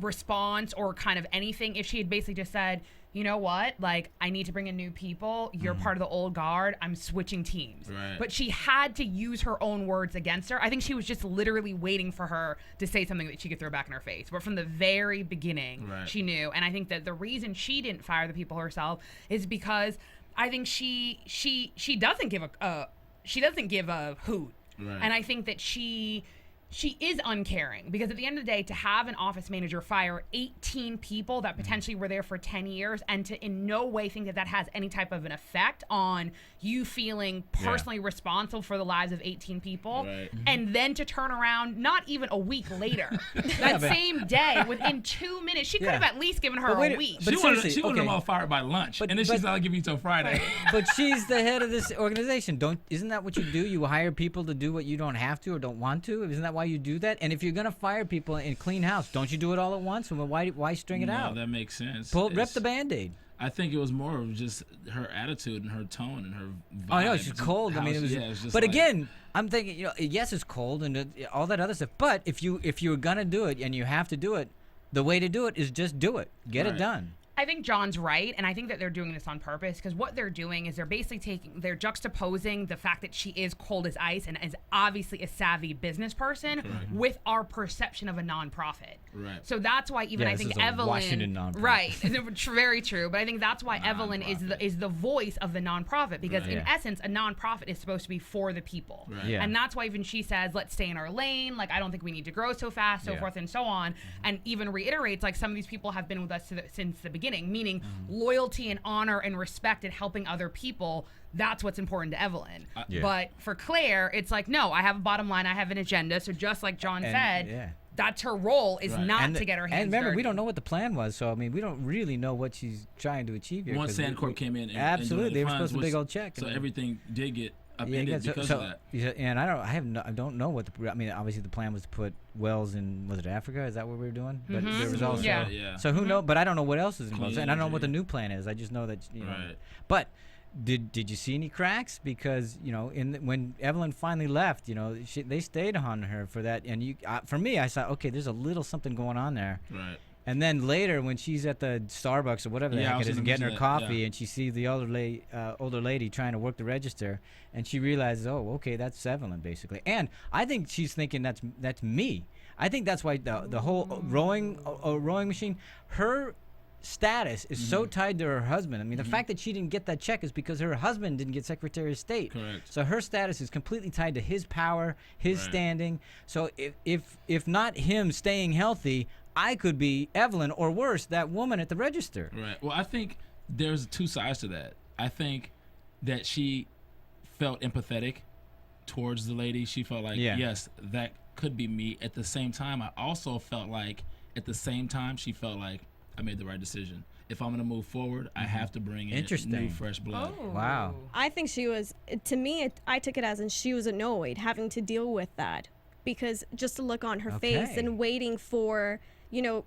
response or kind of anything if she had basically just said, you know what, like, I need to bring in new people. You're part of the old guard. I'm switching teams. Right. But she had to use her own words against her. I think she was just literally waiting for her to say something that she could throw back in her face. But from the very beginning, she knew. And I think that the reason she didn't fire the people herself is because I think she doesn't give a hoot. Right. And I think that she is uncaring, because at the end of the day, to have an office manager fire 18 people that potentially were there for 10 years and to in no way think that that has any type of an effect on you feeling personally responsible for the lives of 18 people, and then to turn around not even a week later, that same day, within 2 minutes, she could have at least given her a week. She wanted them all fired by lunch, and then she's not giving you till Friday. But she's the head of this organization. Isn't that what you do? You hire people to do what you don't have to or don't want to? Isn't that why you do that? And if you're gonna fire people and clean house, don't you do it all at once? And why string it out? No, that makes sense. Rip the Band-Aid. I think it was more of just her attitude and her tone and her vibe. Oh, I know, she's cold. I mean, it was just but like, again, I'm thinking, yes, it's cold and all that other stuff. But if you're gonna do it and you have to do it, the way to do it is just do it. Get it done. I think John's right, and I think that they're doing this on purpose, because what they're doing is they're basically they're juxtaposing the fact that she is cold as ice and is obviously a savvy business person with our perception of a nonprofit. Right. So that's why even I think Evelyn, Washington nonprofit. Right, very true. But I think that's why Evelyn is the voice of the nonprofit, because in essence, a nonprofit is supposed to be for the people, and that's why even she says, "Let's stay in our lane. Like, I don't think we need to grow so fast, so forth and so on," and even reiterates like some of these people have been with us since the beginning. Meaning loyalty and honor and respect and helping other people, that's what's important to Evelyn. But for Claire, it's like, no, I have a bottom line, I have an agenda. So just like John said, that's her role, is not to get her hands And remember, dirty. we don't know what the plan was, so I mean, we don't really know what she's trying to achieve here. Once Sandcorp came in, absolutely, they were supposed to a big old check. So everything did get upended because of that. And I don't know what I mean, obviously the plan was to put wells in, was it Africa? Is that what we were doing? But there was also so who knows? But I don't know what else is involved, and I don't know what the new plan is. I just know that But did you see any cracks? Because when Evelyn finally left, they stayed on her for that, and for me, I saw, okay, there's a little something going on there. Right. And then later, when she's at the Starbucks or whatever the heck it is, and getting her coffee, and she sees the older lady trying to work the register, and she realizes, oh, okay, that's Evelyn, basically. And I think she's thinking that's me. I think that's why the whole rowing machine, her status is so tied to her husband. I mean, the fact that she didn't get that check is because her husband didn't get Secretary of State. Correct. So her status is completely tied to his power, his standing. So if not him staying healthy, I could be Evelyn, or worse, that woman at the register. Right. Well, I think there's two sides to that. I think that she felt empathetic towards the lady. She felt like, yes, that could be me. At the same time, I also felt like, she felt like I made the right decision. If I'm going to move forward, I have to bring in new, fresh blood. Oh. Wow. I think she was, to me, I took it as in she was annoyed having to deal with that, because just to look on her face and waiting for,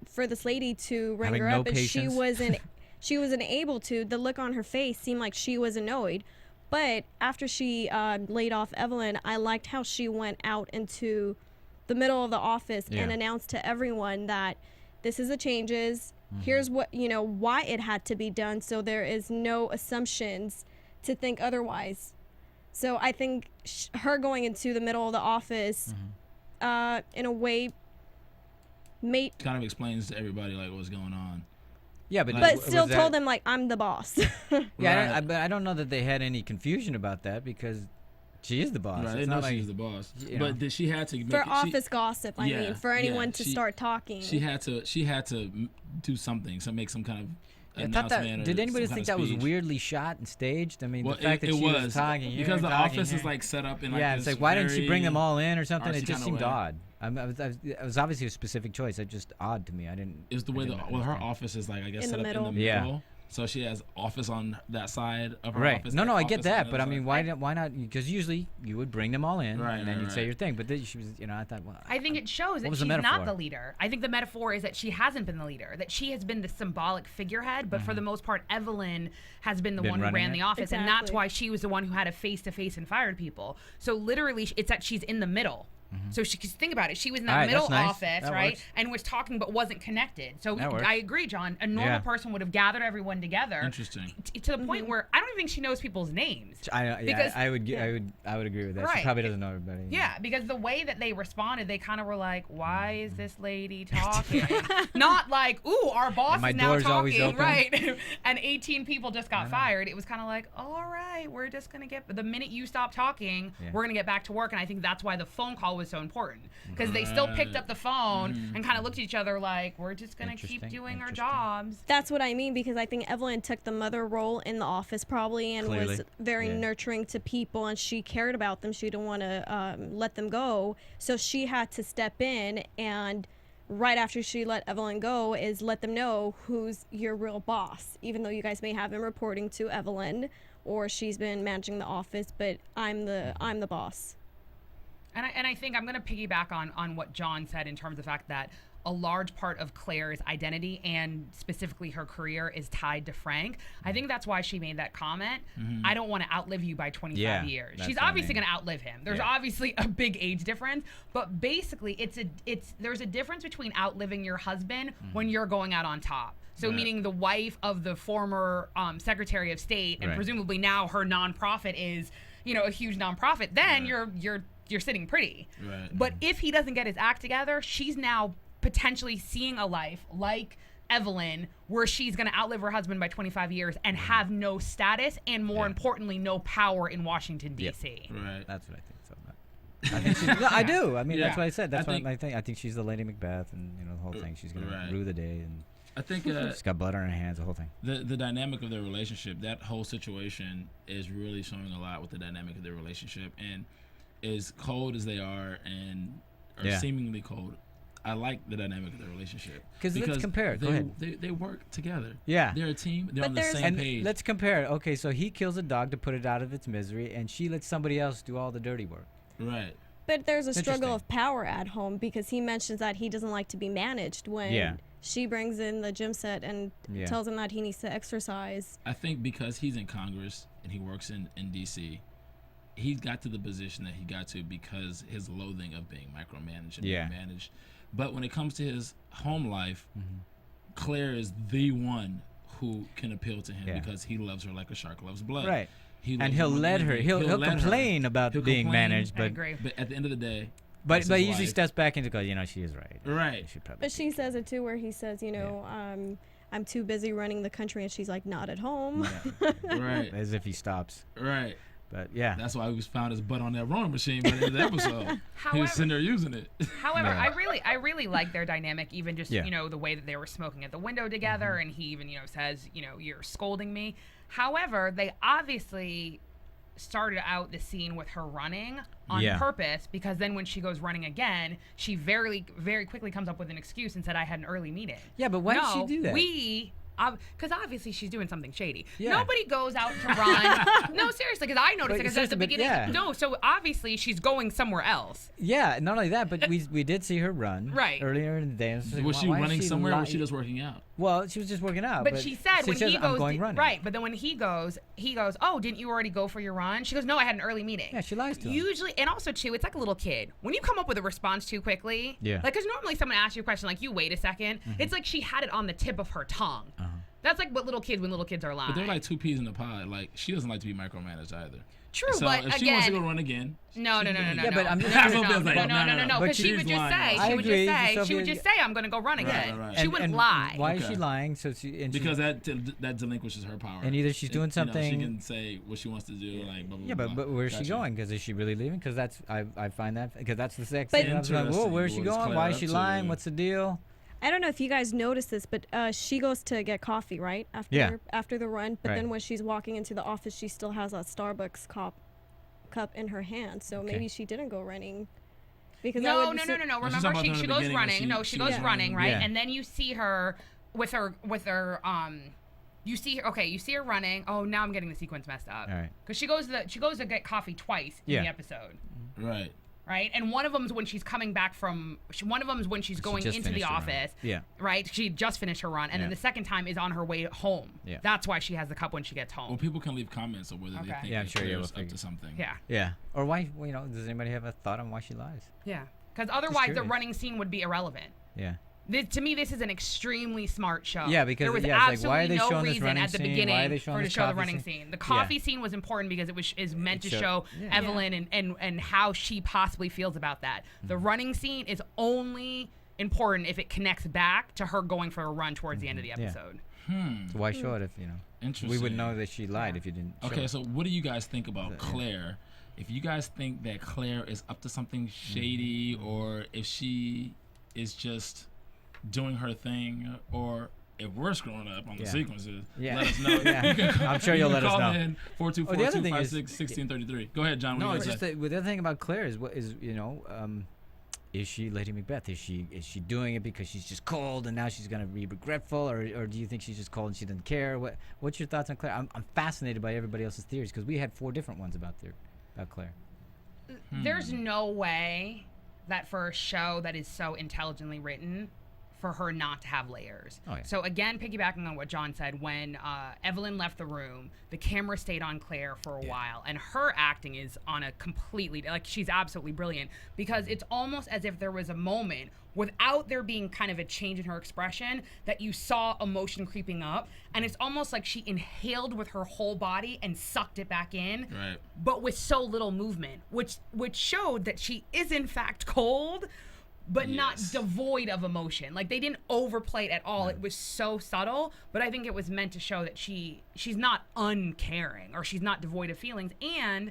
for this lady to ring her up, and she wasn't able to. The look on her face seemed like she was annoyed. But after she laid off Evelyn, I liked how she went out into the middle of the office and announced to everyone that this is the changes. Here's what, why it had to be done, so there is no assumptions to think otherwise. So I think her going into the middle of the office, in a way, kind of explains to everybody like what's going on. Yeah, but still told them like, I'm the boss. But I don't know that they had any confusion about that, because She is the boss. Right, they It's know not like, she's the boss. you know. But she had to make For it, office gossip, I mean, for anyone to she- start talking. She had to do something, make some kind of I thought that. announcement. Did or anybody some think kind that of was speech. weirdly shot and staged? I mean, Well, the fact that it she was talking because here, the talking office is here. like set up in like Yeah, this it's like, why didn't she bring them very all in or something? It artsy just kinda seemed way. odd. It was obviously a specific choice. It's just odd to me. I didn't. It's the I way didn't her understand. office is like, I guess, In set the up in the middle. Yeah. middle. So she has office on that side of her Right. office. No, I office get on the that, other but I side. mean, why not? Because usually you would bring them all in, Right, and then right, you'd say right. your thing. But then she was, I thought, well, I think it shows that was she's the not metaphor? the leader. I think the metaphor is that she hasn't been the leader, that she has been the symbolic figurehead, but for the most part, Evelyn has been the Been one who running ran it? the office, and that's Exactly. why she was the one who had a face-to-face and fired people. So literally, it's that she's in the middle. So she, cause think about it, she was in that All right, middle that's nice. office, That right, works. and was talking but wasn't connected. So That works. I agree, John. A normal Yeah. person would have gathered everyone together. Interesting. To the point where I don't even think she knows people's names. Because- I would agree with that. She Right. probably doesn't know everybody. Yeah, because the way that they responded, they kind of were like, "Why is this lady talking?" Not like, "Ooh, our boss And my is now door's always talking," open. right? And 18 people just got fired. It was kind of like, "All right, we're just gonna get." The minute you stop talking, Yeah. we're gonna get back to work. And I think that's why the phone call was so important, because they still picked up the phone and kind of looked at each other like, "We're just gonna keep Interesting, doing our interesting. jobs." That's what I mean, because I think Evelyn took the mother role in the office probably and was Clearly. very Yeah. nurturing to people, and she cared about them. She didn't want to let them go. So she had to step in, and right after she let Evelyn go is let them know who's your real boss, even though you guys may have been reporting to Evelyn or she's been managing the office, but I'm the boss. And I think I'm going to piggyback on what John said in terms of the fact that a large part of Claire's identity and specifically her career is tied to Frank. I think that's why she made that comment. I don't want to outlive you by 25 Yeah, years. that's She's what I obviously mean. going to outlive him. There's Yeah. obviously a big age difference, but basically there's a difference between outliving your husband when you're going out on top. So Right. meaning the wife of the former Secretary of State, and Right. presumably now her nonprofit is, a huge nonprofit. Then you're sitting pretty. Right. But if he doesn't get his act together, she's now potentially seeing a life like Evelyn, where she's going to outlive her husband by 25 years and have no status and, more importantly, no power in Washington, D.C. Right. That's what I think. So I think she's, no, I do. I mean, Yeah. that's what I said. That's I what think- I think. I think she's the Lady Macbeth, and the whole thing. She's gonna Right. rue the day, and I think she's got blood on her hands. The whole thing. the dynamic of their relationship, that whole situation is really showing a lot with the dynamic of their relationship. And as cold as they are and are Yeah. seemingly cold, I like the dynamic of their relationship. 'Cause let's compare it. Go ahead. They work together. Yeah. They're a team. They're But on the there's- same And page. let's compare it. Okay, so he kills a dog to put it out of its misery, and she lets somebody else do all the dirty work. Right. But there's a Interesting. struggle of power at home, because he mentions that he doesn't like to be managed when Yeah. she brings in the gym set and Yeah. tells him that he needs to exercise. I think because he's in Congress and he works in D.C., he got to the position that he got to because his loathing of being micromanaged and Yeah. being managed. But when it comes to his home life, Mm-hmm. Claire is the one who can appeal to him Yeah. because he loves her like a shark loves blood. Right. He And loves he'll more than let her. anything. He'll let her. complain about He'll being complain, managed, I but agree. But at the end of the day, but that's he his usually wife. steps back and goes, she is right. Right. She probably But she says it too, where he says, I'm too busy running the country, and she's like, not at home. Right. as if he stops. Right. But yeah. That's why he was found his butt on that rowing machine by the end of the episode. He However- was sitting there using it. However, Yeah. I really like their dynamic, even just Yeah. the way that they were smoking at the window together, and he even says you're scolding me. However, they obviously started out the scene with her running on Yeah. purpose, because then when she goes running again, she very very quickly comes up with an excuse and said, "I had an early meeting." Yeah, but why did No, she do that? Because obviously she's doing something shady. Yeah. Nobody goes out to run. No, seriously, because I noticed But it, because at seriously, the but beginning. yeah. No, so obviously she's going somewhere else. Yeah, not only that, but we did see her run Right. earlier in the day. And Was she why is running somewhere or was li- she just working out? Well, she was just working out. But she said when says, he I'm goes, going running. right? But then when he goes, "Oh, didn't you already go for your run?" She goes, "No, I had an early meeting." Yeah, she lies to him. Usually, and also too, it's like a little kid. When you come up with a response too quickly, Yeah. like, because normally someone asks you a question like, "You wait a second," it's like she had it on the tip of her tongue. That's like what little kids when little kids are lying. But they're like two peas in a pod. Like, she doesn't like to be micromanaged either. True, So but if she wants to again, go run again, no. Yeah, but I'm just- Sofia's like, No. no. Because she She's would just lying. say, I she would agree, just say, Sophia- I'm going to go run again. right. She wouldn't lie. Why is Okay. she lying? So she and because that delinquishes her power. And either she's doing You know, something- she can say what she wants to do, like blah, blah, yeah, blah. but where's she Gotcha. going? Because is she really leaving? Because that's I find that because that's the sex. But- scene. I was like, whoa, Interesting. where's she What's going? Claire Why is up she to? lying? What's the deal? I don't know if you guys noticed this, but she goes to get coffee right after the run. But Right. then when she's walking into the office, she still has a Starbucks cup in her hand. So maybe she didn't go running. Because I No. would assume- she's Remember, talking about in she the goes beginning when running. she She was goes running, right? Yeah. And then you see her with her you see her running. Oh, now I'm getting the sequence messed up. All right. Because she goes to get coffee twice in Yeah. the episode. Right. Right, and one of them's when she's coming back from. One of them's when she's going just into the finished her run. office. Yeah. Right, she just finished her run, and then Yeah. the second time is on her way home. Yeah. That's why she has the cup when she gets Well, home. people can leave comments on whether they Okay. think Yeah, I'm that sure, yeah, Claire's we'll up figure. to something. Yeah, Yeah. Or why? Well, does anybody have a thought on why she lies? yeah. Because otherwise, the curious. running scene would be irrelevant. Yeah. To me, this is an extremely smart show. Yeah, because there was it's like, absolutely why are they no showing this reason running at the scene? beginning Why are they showing to this show the coffee running scene? scene. The coffee scene was important because is meant to show Yeah. Evelyn and how she possibly feels about that. The running scene is only important if it connects back to her going for a run towards the end of the Yeah. episode. So why show it if Interesting. we would know that she lied if you didn't? Show Okay, it. so what do you guys think about Claire? If you guys think that Claire is up to something shady, or if she is just doing her thing, or if we're screwing up on the Yeah. sequences, Yeah. let us know. Yeah. You can I'm sure you'll let us call know. in 424 the other thing is- 256 1633. Go ahead, John. What No, you it's gonna just say? the other thing about Claire is is she Lady Macbeth? Is she doing it because she's just cold and now she's gonna be regretful, or do you think she's just cold and she doesn't care? What's your thoughts on Claire? I'm fascinated by everybody else's theories because we had 4 different ones about Claire. There's no way that for a show that is so intelligently written, for her not to have layers. Oh, yeah. So again, piggybacking on what John said, when Evelyn left the room, the camera stayed on Claire for a while, and her acting is on a completely, like, she's absolutely brilliant, because it's almost as if there was a moment without there being kind of a change in her expression that you saw emotion creeping up, and it's almost like she inhaled with her whole body and sucked it back in, Right. but with so little movement, which showed that she is in fact cold, but not Yes. devoid of emotion. Like, they didn't overplay it at all. It was so subtle, but I think it was meant to show that she's not uncaring, or she's not devoid of feelings. And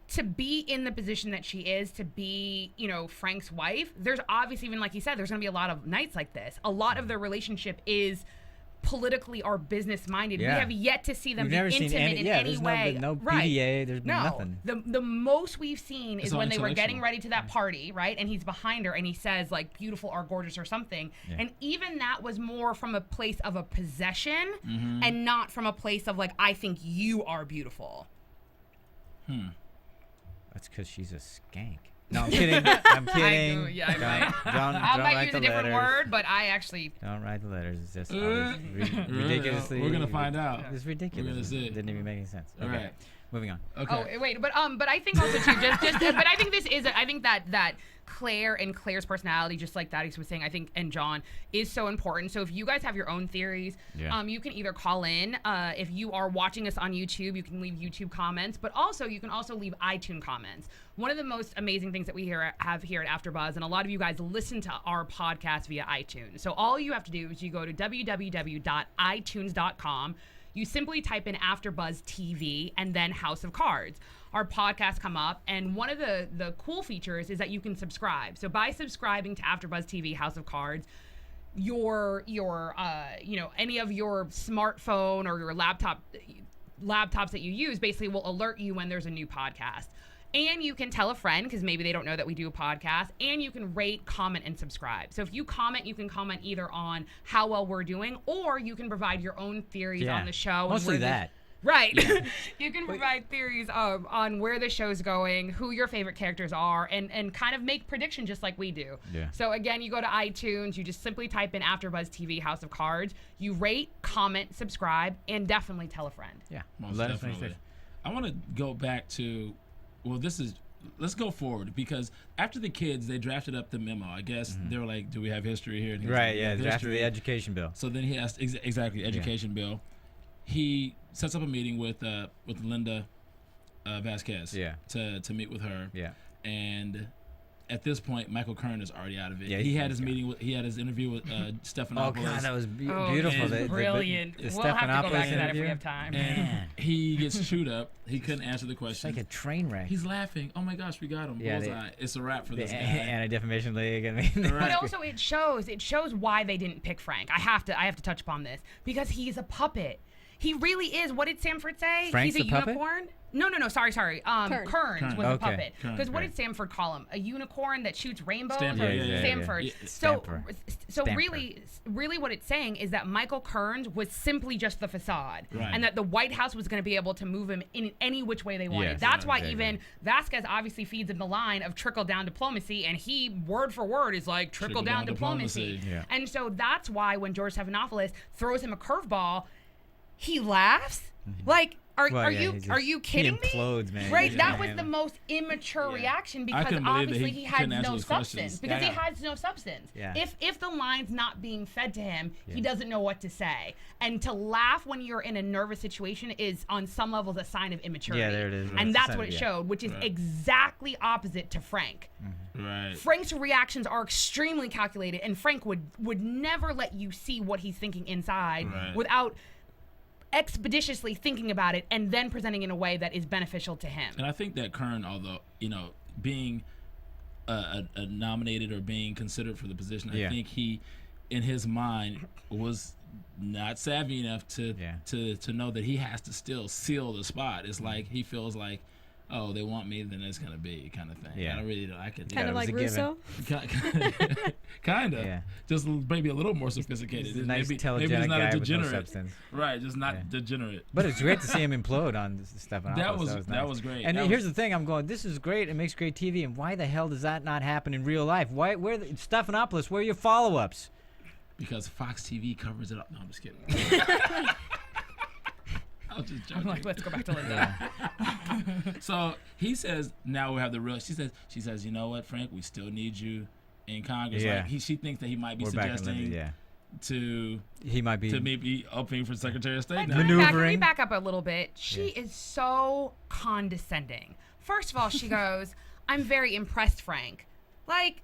to be in the position that she is, to be, Frank's wife, there's obviously, even like you said, there's going to be a lot of nights like this. A lot of their relationship is politically or business minded. Yeah. We have yet to see them We've be never seen intimate any- in yeah, any there's way. been no Right. PDA, there's been No. nothing. The most we've seen It's is all when they were getting intellectual. ready to that party, right? And he's behind her and he says, like, beautiful or gorgeous or something. Yeah. And even that was more from a place of a possession Mm-hmm. and not from a place of, like, I think you are beautiful. That's because she's a skank. No, I'm kidding. I'm kidding. yeah, I might. Don't I might write use the a different letters. word, but I actually. Don't write the letters. It's just ridiculously. We're gonna find out. It's ridiculous. We're gonna see. It didn't even make any sense. All Okay, right. moving on. Okay. Oh wait, but I think also too, but I think this is I think that Claire and Claire's personality, just like Thaddeus was saying, I think, and John, is so important. So if you guys have your own theories, Yeah. you can either call in. If you are watching us on YouTube, you can leave YouTube comments, but also you can also leave iTunes comments. One of the most amazing things that we have here at AfterBuzz, and a lot of you guys listen to our podcast via iTunes. So all you have to do is you go to www.itunes.com. You simply type in AfterBuzz TV and then House of Cards. Our podcasts come up, and one of the cool features is that you can subscribe. So by subscribing to AfterBuzz TV House of Cards, your any of your smartphone or your laptops that you use basically will alert you when there's a new podcast. And you can tell a friend, because maybe they don't know that we do a podcast, and you can rate, comment, and subscribe. So if you comment, you can comment either on how well we're doing, or you can provide your own theories on the show. Mostly and where that. Right. You can provide theories on where the show's going, who your favorite characters are, and kind of make predictions just like we do. Yeah. So again, you go to iTunes, you just simply type in AfterBuzz TV House of Cards. You rate, comment, subscribe, and definitely tell a friend. Yeah. Most Let us know. definitely. I want to go back to, let's go forward, because after the kids, they drafted up the memo. I guess they were like, do we have history here? And he was Right. like, Yeah. "We have After history." the education bill. So then he asked, exactly, education bill. He sets up a meeting with Linda Vasquez. Yeah. To meet with her. Yeah. And at this point, Michael Kern is already out of it. Yeah, he had he's his gone. meeting with. He had his interview with Stephanopoulos. Oh God, that was Oh, beautiful. it's brilliant. The We'll have to go back Stephanopoulos to that if interview. we have time. And he gets chewed up. He couldn't answer the It's question. like a train wreck. He's laughing. Oh my gosh, we got him. Yeah, Bullseye. It's a wrap for The this guy. Anti-Defamation League. I mean, Right. But also it shows why they didn't pick Frank. I have to touch upon this because he's a puppet. He really is. What did Sanford say? Frank's he's a a puppet? unicorn? No. Sorry. Kern. Kearns was Okay. a puppet. Kern, Because what right. did Sanford call him? A unicorn that shoots rainbows? Stanford, Or yeah. Sanford. Yeah. Stamper. So Stamper. really what it's saying is that Michael Kearns was simply just the facade. Right. And that the White House was going to be able to move him in any which way they wanted. Yes, That's why exactly. even Vasquez obviously feeds in the line of trickle-down diplomacy, and he, word for word, is like trickle-down diplomacy. Yeah. And so that's why when George Stephanopoulos throws him a curveball, he laughs. Like, Well, yeah, are you kidding he implodes, me? man. Right, He that can't was the handle most immature reaction because couldn't believe that obviously he he had couldn't answer no those substance. questions. Because he Yeah. has no substance. Yeah. If the line's not being fed to him, he Yeah. doesn't know what to say. And to laugh when you're in a nervous situation is on some levels a sign of immaturity. Yeah, there it is. It's And a that's sign what of- it yeah. showed, which is Right. exactly opposite to Frank. Right. Frank's reactions are extremely calculated, and Frank would never let you see what he's thinking inside Right. without expeditiously thinking about it and then presenting in a way that is beneficial to him. And I think that Kern, although being nominated or being considered for the position, Yeah. I think he, in his mind, was not savvy enough to know that he has to still seal the spot. It's like he feels like, oh, they want me, then it's gonna be kind of thing. Yeah. I don't really know. I could Kind it of was like a given. Russo. kind of, Yeah. just maybe a little more sophisticated. He's a nice, maybe telegenic he's not guy a with no degenerate, substance. right? Just not Yeah. degenerate. But it's great to see him implode on Stephanopoulos. That was nice. great. And That here's was- the thing: I'm going. This is great. It makes great TV. And why the hell does that not happen in real life? Stephanopoulos? Where are your follow-ups? Because Fox TV covers it up. No, I'm just kidding. I was just I'm joking. like, let's go back to Linda. So he says, now we have the real. She says, you know what, Frank, we still need you in Congress. Yeah. Like she thinks that he might be We're back in suggesting Linda. Yeah. to He might be. maybe opening for Secretary of State. But now. can we Maneuvering. back up a little bit? She is so condescending. First of all, she goes, I'm very impressed, Frank. Like,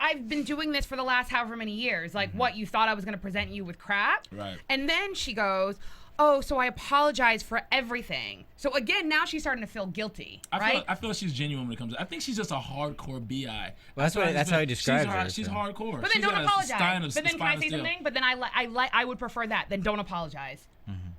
I've been doing this for the last however many years. Like, what, you thought I was going to present you with crap? Right. And then she goes, oh, so I apologize for everything. So again, now she's starting to feel guilty, right? I feel she's genuine when it comes to. I think she's just a hardcore bi. Well, that's how he describes her, She's so. hardcore. But then She's don't got a apologize. spine of- But then can I spine of say steel. something? But then I would prefer that. Then don't apologize.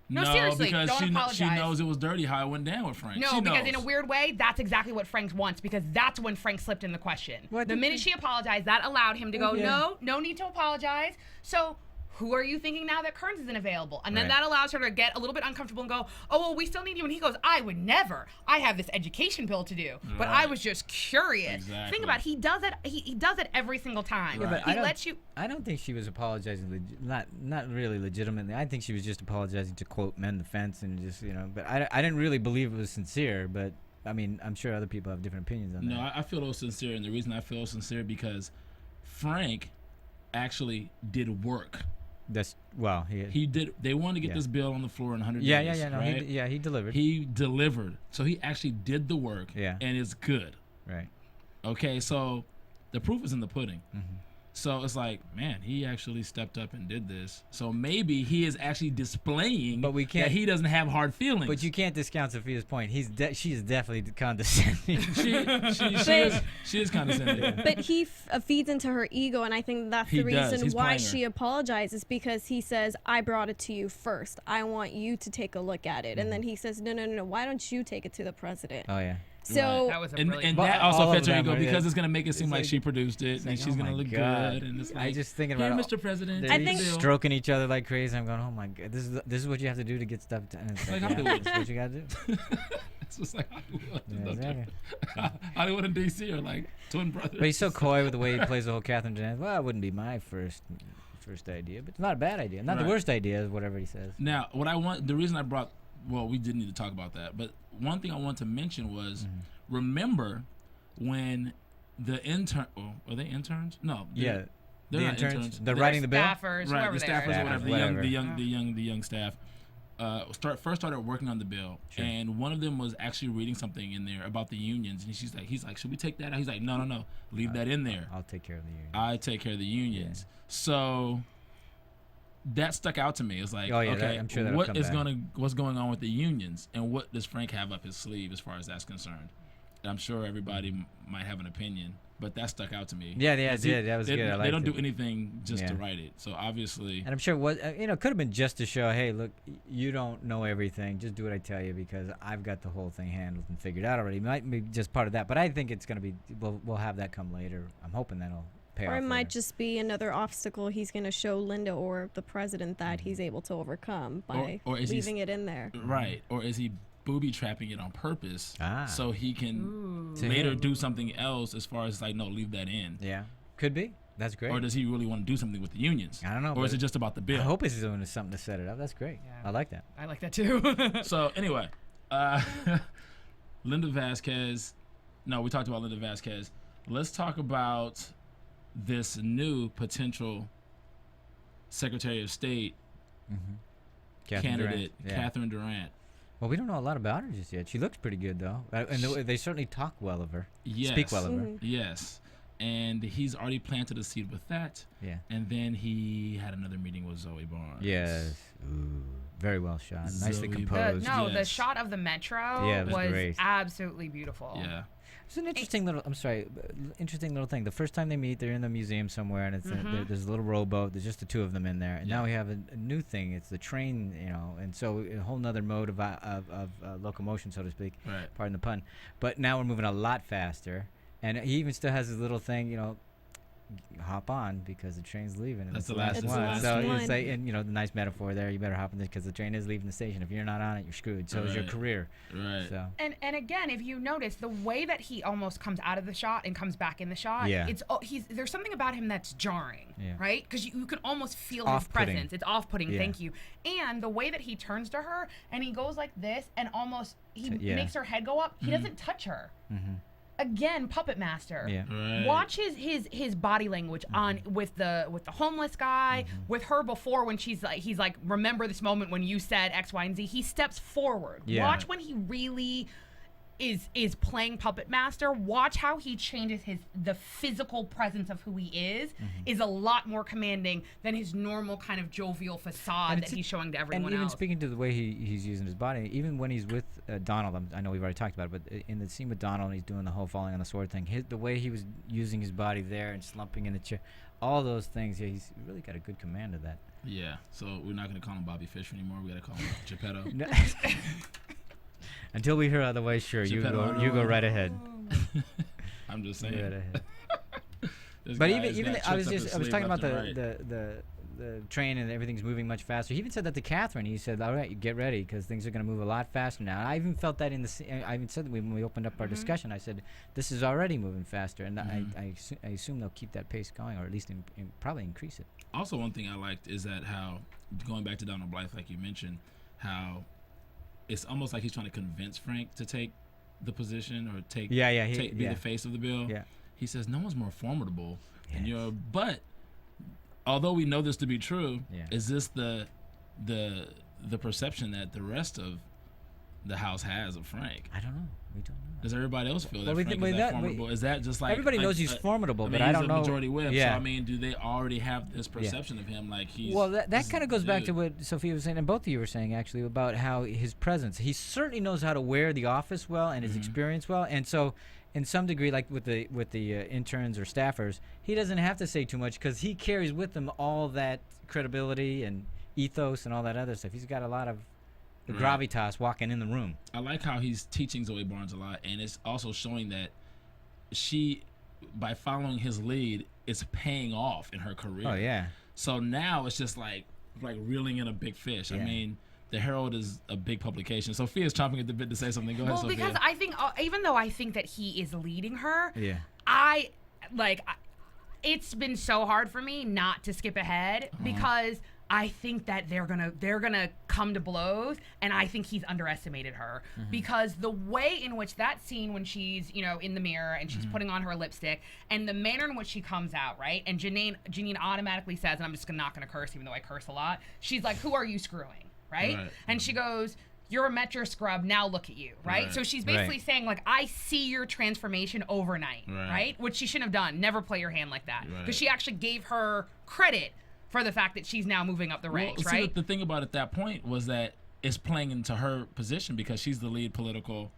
No, No, seriously, because don't she apologize. knows it was dirty how it went down with Frank. No, She because knows. in a weird way, that's exactly what Frank wants, because that's when Frank slipped in the question. What The did minute she apologized, that allowed him to go, Yeah. no need to apologize. So who are you thinking now that Kearns isn't available? And then Right. that allows her to get a little bit uncomfortable and go, oh, well, we still need you. And he goes, I would never. I have this education bill to do. But I Right. was just curious. Exactly. Think about it. He does it. He does it every single time. Yeah, but He lets you. I don't think she was apologizing. Not really legitimately. I think she was just apologizing to quote mend the fence and just But I didn't really believe it was sincere. But I mean, I'm sure other people have different opinions on No, that. I feel it was sincere, and the reason I feel it was sincere because Frank actually did work. That's he He did. They wanted to get Yeah. this bill on the floor in 100 yeah, days. no, right? he delivered. He delivered. So he actually did the work. Yeah. And it's good. Right. Okay, so the proof is in the pudding. Mm-hmm. So it's like, man, he actually stepped up and did this. So maybe he is actually displaying But we can't- that he doesn't have hard feelings. But you can't discount Sophia's point. She is definitely condescending. she is condescending. But he feeds into her ego, and I think that's He the does. reason He's why playing her. she apologizes, because he says, I brought it to you first. I want you to take a look at it. And then he says, no, why don't you take it to the president? Oh yeah. So That was a And brilliant. that Well, all also of fits her them ego are- because it's gonna make it seem it's like like- she produced it and like, she's oh gonna my look God. good. And it's I like, just thinking here, about Mr. President. They're I here's think- the bill. stroking each other like crazy. I'm going, oh my God, this is what you have to do to get stuff done. It's Like yeah, Hollywood. that's what you gotta do. It's just like Hollywood. Yeah, exactly. Hollywood and DC are like twin brothers. But he's so coy with the way he plays the whole Catherine Deneuve. Well, it wouldn't be my first idea, but it's not a bad idea. Not the Right. worst idea, is whatever he says. Now, the reason I brought, well, we did need to talk about that, but one thing I want to mention was, remember when the intern, are they interns? No. Yeah. They're The not interns, they're writing the bill. Staffers, Right, whoever the they are. staffers or whatever, Whatever. the young staff. first started working on the bill, and one of them was actually reading something in there about the unions, and he's like, should we take that out? He's like, no, leave that in there. I'll take care of the unions. I take care of the unions. So that stuck out to me. It's like, okay, I'm sure what's going on with the unions, and what does Frank have up his sleeve as far as that's concerned? And I'm sure everybody might have an opinion, but that stuck out to me. Yeah, it did. That was good. They don't do anything just to write it. So obviously, and I'm sure it could have been just to show, hey, look, you don't know everything. Just do what I tell you because I've got the whole thing handled and figured out already. It might be just part of that, but I think it's going to be. We'll have that come later. I'm hoping that'll pay off. Or it might later. just be another obstacle he's going to show Linda or the president that he's able to overcome by or leaving it in there. Right. Or is he booby trapping it on purpose so he can To later him. do something else as far as like, no, leave that in? Yeah, could be. That's great. Or does he really want to do something with the unions? I don't know. Or is it just about the bill? I hope he's doing something to set it up. That's great. Yeah. I like that. I like that too. So anyway, Linda Vasquez. No, we talked about Linda Vasquez. Let's talk about this new potential Secretary of State candidate, Catherine Durant. Well, we don't know a lot about her just yet. She looks pretty good, though. And they certainly talk well of her. Yes. Speak well of her. Yes. And he's already planted a seed with that. Yeah. And then he had another meeting with Zoe Barnes. Yes. Ooh, very well shot. Nicely Zoe composed. Barnes. The Yes. shot of the metro Yeah, it was great. absolutely beautiful. Yeah. It's an interesting interesting little thing. The first time they meet, they're in the museum somewhere, and it's there's a little rowboat. There's just the two of them in there, and now we have a new thing. It's the train, and so a whole nother mode of locomotion, so to speak. Right. Pardon the pun. But now we're moving a lot faster, and he even still has his little thing, hop on because the train's leaving. And That's it's the last one. So one. it's like, and the nice metaphor there. You better hop on this because the train is leaving the station. If you're not on it, you're screwed. So is your Right. career. Right. So. And again, if you notice the way that he almost comes out of the shot and comes back in the shot, Yeah. there's something about him that's jarring, Yeah. right? Because you can almost feel It's his off-putting. presence. It's off-putting. Yeah. Thank you. And the way that he turns to her and he goes like this and almost he makes her head go up. He doesn't touch her. Again, puppet master. Yeah. Right. Watch his body language on with the homeless guy, with her before when he's like, remember this moment when you said X, Y, and Z. He steps forward. Yeah. Watch when he really is playing puppet master. Watch how he changes the physical presence of who he is a lot more commanding than his normal kind of jovial facade that he's showing to everyone and even else. speaking to the way he's using his body, even when he's with Donald, I know we've already talked about it, but in the scene with Donald, he's doing the whole falling on the sword thing. The way he was using his body there and slumping in the chair, all those things, he's really got a good command of that. Yeah. So we're not going to call him Bobby Fischer anymore. We got to call him Geppetto. No. Until we hear otherwise, sure, you go right ahead. I'm just You saying. go right ahead. This But guy has even got I was tricks up his sleeve talking about left and right. the train and everything's moving much faster. He even said that to Catherine. He said, "All right, you get ready because things are going to move a lot faster now." And I even felt that I even said that when we opened up our discussion. I said, "This is already moving faster," and I assume they'll keep that pace going, or at least probably increase it. Also, one thing I liked is that how, going back to Donald Blythe, like you mentioned, how it's almost like he's trying to convince Frank to take the position or be the face of the bill. Yeah. He says, no one's more formidable than you. But although we know this to be true, is this the perception that the rest of the House has of Frank? I don't know. We don't know. Does everybody else feel Well, that Frank is that formidable? Is that just like everybody knows he's formidable, but I don't he's know. a majority whip. Yeah. So I mean, do they already have this perception of him like he's? Well, that this kind of goes back to dude? what Sophia was saying, and both of you were saying actually about how his presence. He certainly knows how to wear the office well and his experience well, and so in some degree, like with the interns or staffers, he doesn't have to say too much because he carries with him all that credibility and ethos and all that other stuff. He's got a lot of the gravitas walking in the room. I like how he's teaching Zoe Barnes a lot, and it's also showing that she, by following his lead, is paying off in her career. Oh yeah. So now it's just like reeling in a big fish. I mean, the Herald is a big publication. Sophia's chomping at the bit to say something. Go ahead, Sophia. Because I think, even though I think that he is leading her, it's been so hard for me not to skip ahead because I think that they're gonna come to blows, and I think he's underestimated her because the way in which that scene when she's in the mirror and she's putting on her lipstick and the manner in which she comes out, right? And Janine automatically says, and I'm just not gonna curse even though I curse a lot. She's like, "Who are you screwing?" right? And she goes, you're a Metro scrub, now look at you, right? So she's basically saying, like, I see your transformation overnight, right? Which she shouldn't have done. Never play your hand like that. Because she actually gave her credit for the fact that she's now moving up the ranks, right? See, the thing about it at that point was that it's playing into her position because she's the lead political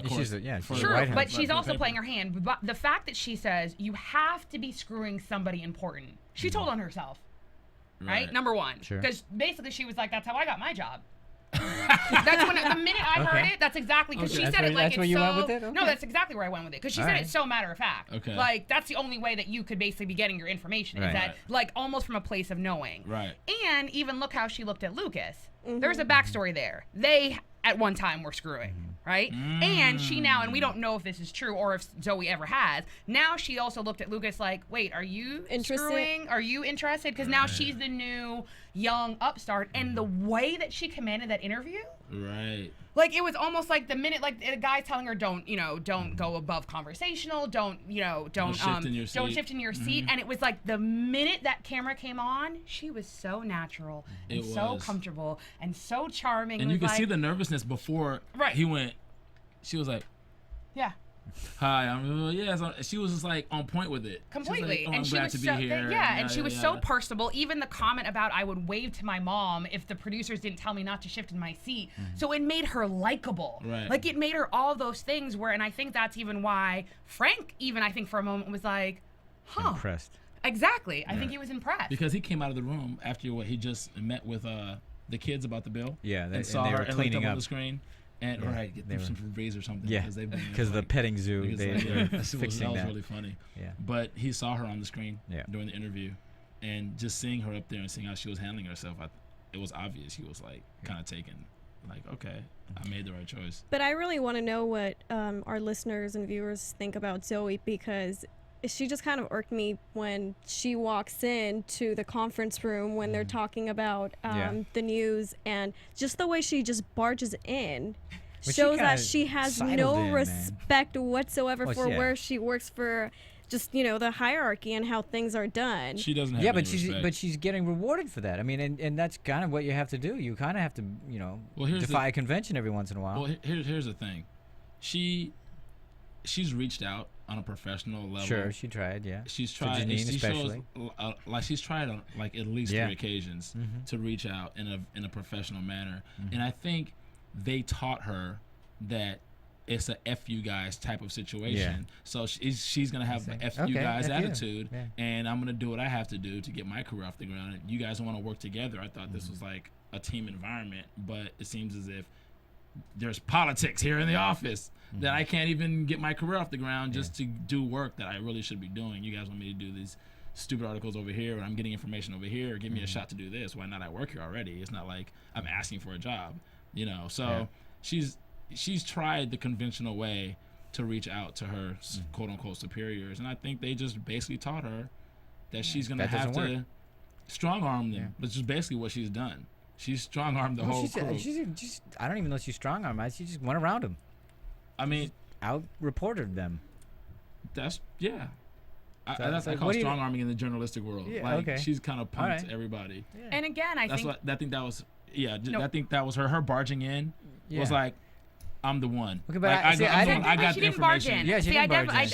she's for the True, White House. but she's also playing her hand. But the fact that she says, you have to be screwing somebody important, she told on herself, right? Number one. Because basically she was like, that's how I got my job. That's when the minute I heard it, that's exactly because she said it like it's so. No, that's exactly where I went with it because she said it's so matter of fact. Like that's the only way that you could basically be getting your information is that like almost from a place of knowing. And even look how she looked at Lucas. There's a backstory there. They at one time were screwing, right? And she now, and we don't know if this is true or if Zoe ever has. Now she also looked at Lucas like, wait, are you screwing? Are you interested? Because now she's the new young upstart, and the way that she commanded that interview, like it was almost like the minute, like the guy telling her, don't go above conversational, don't shift in your seat, and it was like the minute that camera came on, she was so natural and so comfortable and so charming, and you could see the nervousness before he went. She was like, hi, she was just like on point with it completely, like, and she was so and she was so personable. Even the comment about I would wave to my mom if the producers didn't tell me not to shift in my seat, so it made her likable. Like it made her all those things where, and I think that's even why Frank, even I think for a moment was like, impressed. Exactly, I think he was impressed because he came out of the room after what he just met with the kids about the bill. And saw they her were and cleaning looked up up on the screen. And get them some rays or something. Because of the petting zoo, they're fixing that was really funny. But he saw her on the screen during the interview, and just seeing her up there and seeing how she was handling herself, it was obvious he was like kind of taken, like, okay, I made the right choice. But I really want to know what our listeners and viewers think about Zoe, because she just kind of irked me when she walks in to the conference room when they're talking about the news, and just the way she just barges in shows that she has no respect whatsoever for where she works, for just the hierarchy and how things are done. She doesn't have any respect. but she's getting rewarded for that. I mean, and that's kind of what you have to do. You kind of have to defy a convention every once in a while. Well, here's the thing, she's reached out on a professional level. Sure, she tried. She's tried. Janine especially. Like she's tried on like at least 3 occasions to reach out in a professional manner, and I think they taught her that it's a F you guys type of situation. So she's gonna have an F you guys attitude, and I'm gonna do what I have to do to get my career off the ground. And you guys want to work together. I thought this was like a team environment, but it seems as if there's politics here in the office that I can't even get my career off the ground just to do work that I really should be doing. You guys want me to do these stupid articles over here, and I'm getting information over here. Give me a shot to do this. Why not? I work here already. It's not like I'm asking for a job, So she's tried the conventional way to reach out to her quote unquote superiors, and I think they just basically taught her that she's gonna have to strong arm them. Which is basically what she's done. She's strong armed the whole crew. I don't even know if she's strong armed. She just went around them. I mean, out reported them. That's I call strong arming in the journalistic world. She's kind of punked everybody. And again, I think that was I think that was her barging in was like, I'm the one. Okay, but I got the information. Yeah, she didn't barge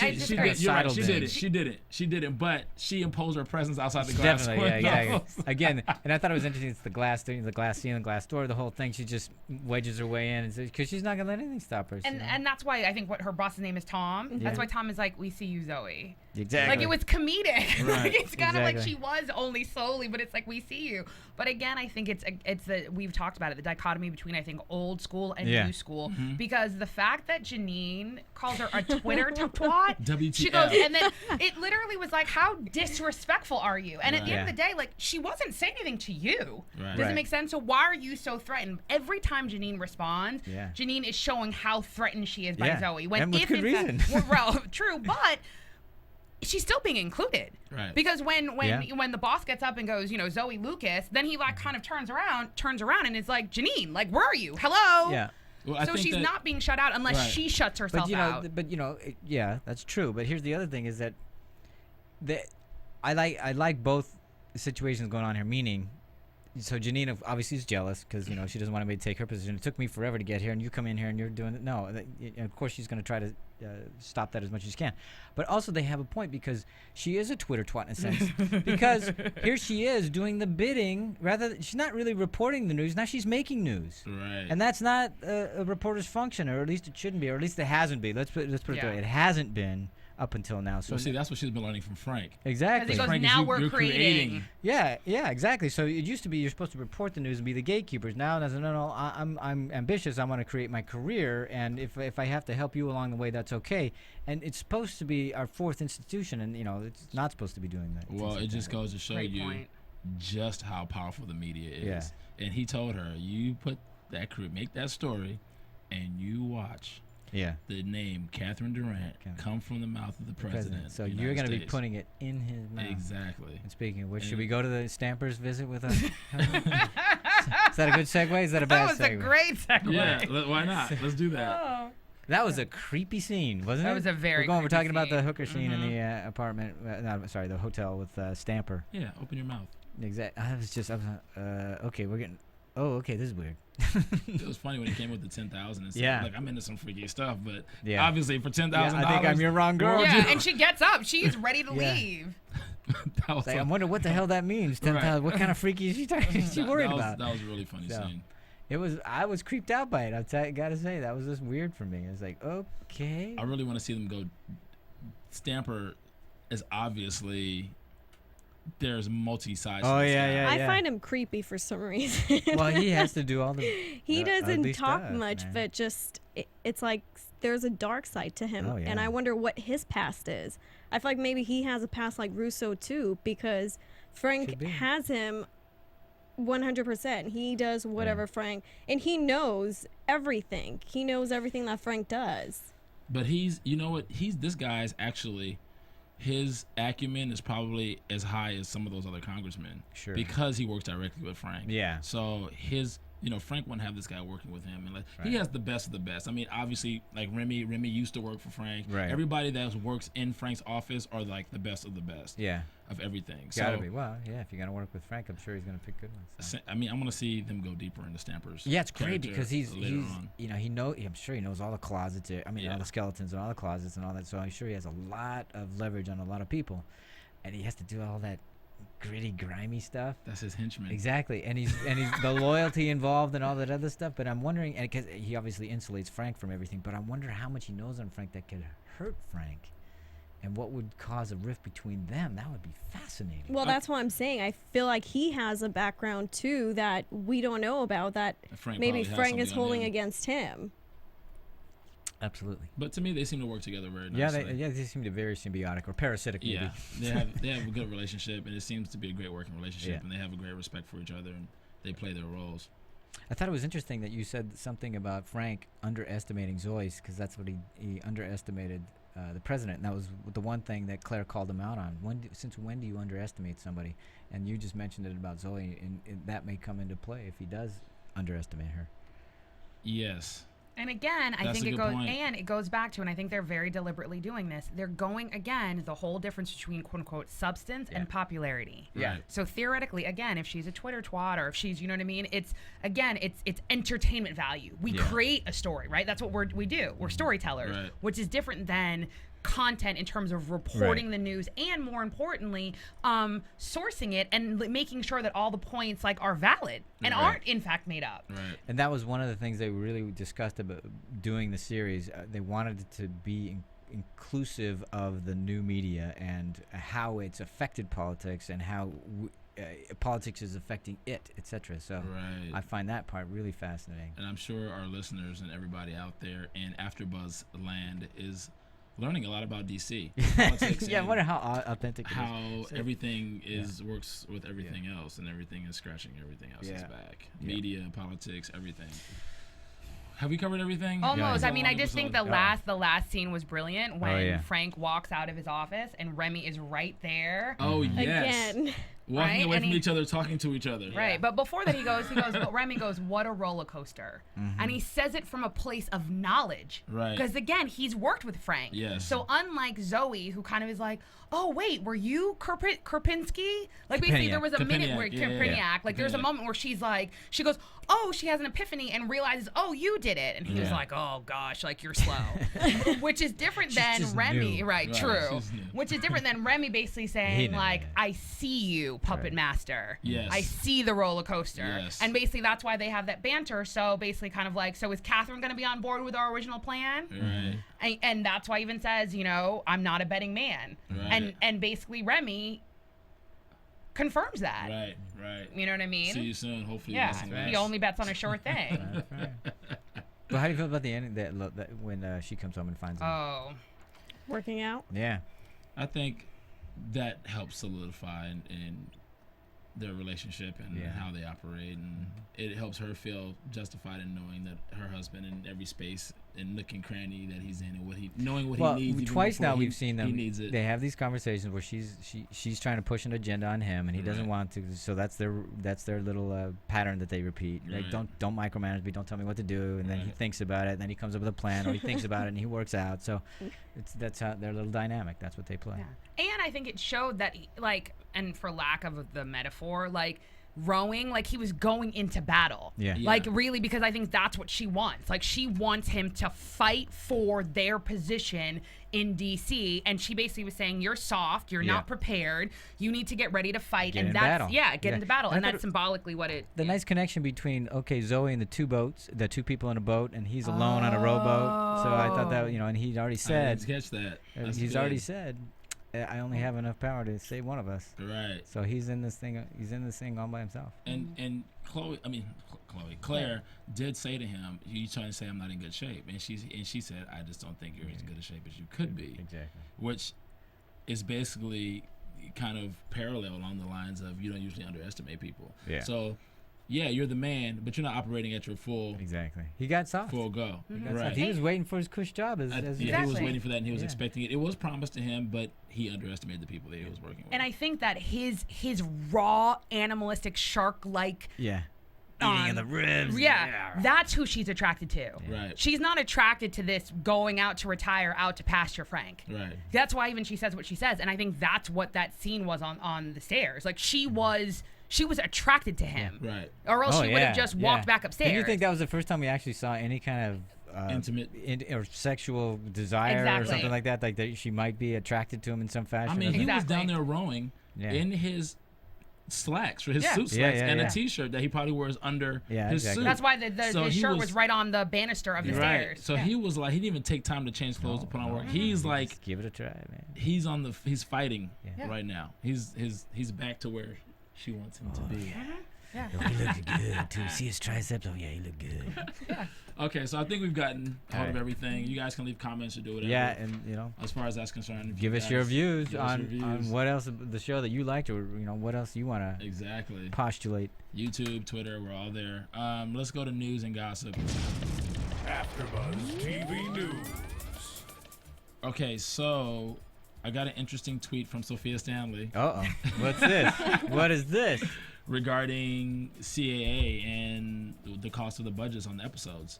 in. She didn't. But she imposed her presence outside the glass window. Yeah. Again, and I thought it was interesting. It's the glass ceiling, glass door, the whole thing. She just wedges her way in because she's not gonna let anything stop her. And that's why I think what her boss's name is Tom. Yeah. That's why Tom is like, we see you, Zoe. Exactly. Like it was comedic. Like it's kind of like she was only slowly, but it's like we see you. But again, I think it's we've talked about it, the dichotomy between I think old school and new school, because the fact that Janine calls her a Twitter twat, WTF. she goes, and then it literally was like, how disrespectful are you? And at the end of the day, like she wasn't saying anything to you. Does it make sense? So why are you so threatened? Every time Janine responds, Janine is showing how threatened she is by Zoe. And with good reason. Well, true, but she's still being included, because when the boss gets up and goes, Zoe Lucas, then he like kind of turns around and is like, Janine, like, where are you? Hello. Yeah. Well, so she's not being shut out unless she shuts herself out. But that's true. But here's the other thing: is that I like both situations going on here. Meaning, so Janina obviously is jealous because she doesn't want anybody to take her position. It took me forever to get here, and you come in here and you're doing it. No, of course she's going to try to stop that as much as she can. But also they have a point because she is a Twitter twat in a sense because here she is doing the bidding. She's not really reporting the news. Now she's making news. Right. And that's not a reporter's function, or at least it shouldn't be, or at least it hasn't been. Let's put it that way. It hasn't been up until now. So see, that's what she's been learning from Frank. Exactly. Because he goes, now we're creating. Yeah, exactly. So it used to be you're supposed to report the news and be the gatekeepers. Now it's no, I'm ambitious. I want to create my career, and if I have to help you along the way, that's okay. And it's supposed to be our fourth institution, and it's not supposed to be doing that. Well, it just goes to show Great you point. just how powerful the media is. Yeah. And he told her, you put that make that story, and you watch. Yeah. The name Catherine Durant come from the mouth of the president. So you're going to be putting it in his mouth. Exactly. And speaking of which, should we go to the Stampers visit with us? Is that a good segue? Is that a bad segue? That was a great segue. Yeah, why not? Let's do that. Oh. That was a creepy scene, wasn't it? That was a very We're talking creepy about the scene. hooker scene in the apartment. The hotel with Stamper. Yeah, open your mouth. Exactly. Okay, we're getting. Oh, okay, this is weird. It was funny when he came with the 10,000 and said, Yeah. "Look, I'm into some freaky stuff, but Yeah. obviously for $10,000, I think I'm your wrong girl. Yeah, and she gets up. She's ready to Yeah. leave. that was I wonder what the hell that means. 10,000. What kind of freaky is she talking? Is she worried about? That was a really funny scene. It was. I was creeped out by it. Gotta say that was just weird for me. It's like, okay. I really want to see them go. Stamper is obviously there's multi-sides. Oh yeah. I find him creepy for some reason. Well, he has to do all the. He doesn't ugly talk stuff, much, man. but just it's like there's a dark side to him, Oh, yeah. and I wonder what his past is. I feel like maybe he has a past like Russo too, because Frank Could be. has him 100%. He does whatever Frank, and he knows everything. He knows everything that Frank does. But this guy's actually, his acumen is probably as high as some of those other congressmen. Sure. Because he works directly with Frank. Yeah. So Frank wouldn't have this guy working with him, and he has the best of the best. I mean, obviously, like Remy used to work for Frank. Right. Everybody that works in Frank's office are like the best of the best. Yeah. Of everything. Gotta be. Well, yeah. If you're gonna work with Frank, I'm sure he's gonna pick good ones. So. I mean, I'm gonna see them go deeper into Stamper's. Yeah, it's great character because he's later on. I'm sure he knows all the closets. All the skeletons and all the closets and all that. So I'm sure he has a lot of leverage on a lot of people, and he has to do all that gritty, grimy stuff. That's his henchman. Exactly, and he's the loyalty involved and all that other stuff. But I'm wondering, and because he obviously insulates Frank from everything, but I wonder how much he knows on Frank that could hurt Frank. And what would cause a rift between them? That would be fascinating. Well, that's what I'm saying. I feel like he has a background too that we don't know about, that maybe Frank is holding against him. Absolutely. But to me, they seem to work together very nicely. They seem to be very symbiotic or parasitic. Maybe. Yeah, they have a good relationship, and it seems to be a great working relationship, Yeah. and they have a great respect for each other, and they play their roles. I thought it was interesting that you said something about Frank underestimating Zoe's, because that's what he underestimated the president, and that was the one thing that Claire called him out on. Since when do you underestimate somebody? And you just mentioned it about Zoe, and that may come into play if he does underestimate her. Yes. And again, I That's think a good point. it goes back to, and I think they're very deliberately doing this. They're going, again, the whole difference between quote unquote substance and popularity. Yeah. Right. So theoretically, again, if she's a Twitter twat or if she's, you know what I mean? It's entertainment value. We create a story, right? That's what we do. We're storytellers, Right. which is different than content in terms of reporting the news, and more importantly, sourcing it and making sure that all the points are valid and aren't in fact made up. Right. And that was one of the things they really discussed about doing the series. They wanted it to be inclusive of the new media and how it's affected politics and how politics is affecting it, etc. So Right. I find that part really fascinating. And I'm sure our listeners and everybody out there in AfterBuzz land is learning a lot about DC politics. Yeah, I and wonder how authentic it is. how everything works with everything else, and everything is scratching everything else's back. Yeah. Media, politics, everything. Have we covered everything? Almost. Yeah. I mean, I just think the last scene was brilliant when yeah. Frank walks out of his office and Remy is right there. Oh yes. Again. Walking right? away And from he- each other, talking to each other. Right, but before that he goes, but Remy goes, what a roller coaster. And he says it from a place of knowledge. Right. Because again, he's worked with Frank. Yes. So unlike Zoe, who kind of is like, oh wait, were you Karpinski? Like basically there was a minute where Karpiniak, like there's a moment where she goes, oh, she has an epiphany and realizes, oh, you did it. And he was like, oh gosh, like you're slow. Which is different than just Remy. new. Right, true. she's new. Which is different than Remy basically saying knows. like, I see you, puppet master. Yes. I see the roller coaster. Yes. And basically that's why they have that banter. So basically kind of like, so is Catherine going to be on board with our original plan? Right. And that's why he even says, I'm not a betting man. Right. And basically Remy confirms that. Right. You know what I mean? See you soon. Hopefully, Yeah. listen to He this. only bets on a sure thing. But how do you feel about the ending that when she comes home and finds him? Oh. Working out. Yeah. I think that helps solidify in their relationship and how they operate, and it helps her feel justified in knowing that her husband in every space and nook and cranny that he's in, and knowing what he needs. even Twice before now we've seen them. He needs it. They have these conversations where she's trying to push an agenda on him, and he doesn't want to. So that's their little pattern that they repeat. Like Right. don't micromanage me, don't tell me what to do, and then he thinks about it, and then he comes up with a plan, or he thinks about it and he works out. So that's how their little dynamic. That's what they play. Yeah. And I think it showed that, and for lack of the metaphor, rowing, he was going into battle. Yeah. Really, because I think that's what she wants. She wants him to fight for their position in D.C. And she basically was saying, you're soft, you're not prepared, you need to get ready to fight. Get and into that's, battle. get into battle. And I that's symbolically what it The nice connection between Zoe and the two people in a boat, and he's alone on a rowboat. So I thought that and he'd already I said didn't catch that. That's he's good. already said, I only have enough power to save one of us. Right. So he's in this thing all by himself. And Claire did say to him, "You trying to say I'm not in good shape?" And she said, "I just don't think you're as good a shape as you could be." Exactly. Which is basically kind of parallel along the lines of you don't usually underestimate people. Yeah. So, yeah, you're the man, but you're not operating at your full Exactly. He got soft. full go. Right. He was waiting for his cush job. As He was Exactly. waiting for that, and he was Yeah. expecting it. It was promised to him, but he underestimated the people that he was working with. And I think that his raw, animalistic, shark-like yeah. Eating in the ribs. that's who she's attracted to. Right. She's not attracted to this going out to retire, out to pasture Frank. Right. That's why even she says what she says, and I think that's what that scene was on the stairs. She was attracted to him. Right. Or else she would have just walked back upstairs. Do you think that was the first time we actually saw any kind of Intimate or sexual desire or Exactly. something like that? Like that she might be attracted to him in some fashion. I mean, he was Exactly. down there rowing in his slacks, for his suit Yeah, slacks, yeah, and yeah. a T-shirt that he probably wears under Yeah, his exactly. suit. That's why the So his he shirt was right on the banister of the right. stairs. So he was like, he didn't even take time to change clothes to put on work. He's like, Just give it a try, man. he's fighting Yeah. right now. He's back to where she wants him to be. Yeah. He looked good too. See his triceps? Oh yeah, he looked good. Okay, so I think we've gotten hold Alright. of everything. You guys can leave comments or do whatever. Yeah, and as far as that's concerned, if give you us your guys views give us on your views. what else of the show that you liked, or what else you want to Exactly. postulate. YouTube, Twitter, we're all there. Let's go to news and gossip. AfterBuzz TV News. Okay, so I got an interesting tweet from Sofia Stanley What's this? What is this? regarding CAA and the cost of the budgets on the episodes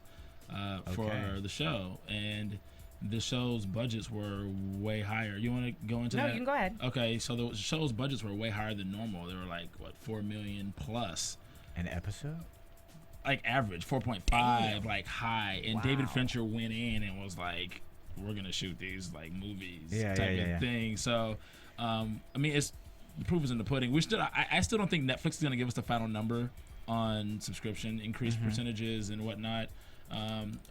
for Okay. the show. And the show's budgets were way higher. You want to go into No, that? you can go ahead. Okay, so the show's budgets were way higher than normal. They were like, what, 4 million plus. An episode? Like average, 4.5, like high. And David Fincher went in and was like, we're going to shoot these like movies type of thing. So, I mean, the proof is in the pudding. I still don't think Netflix is going to give us the final number on subscription increase percentages and whatnot.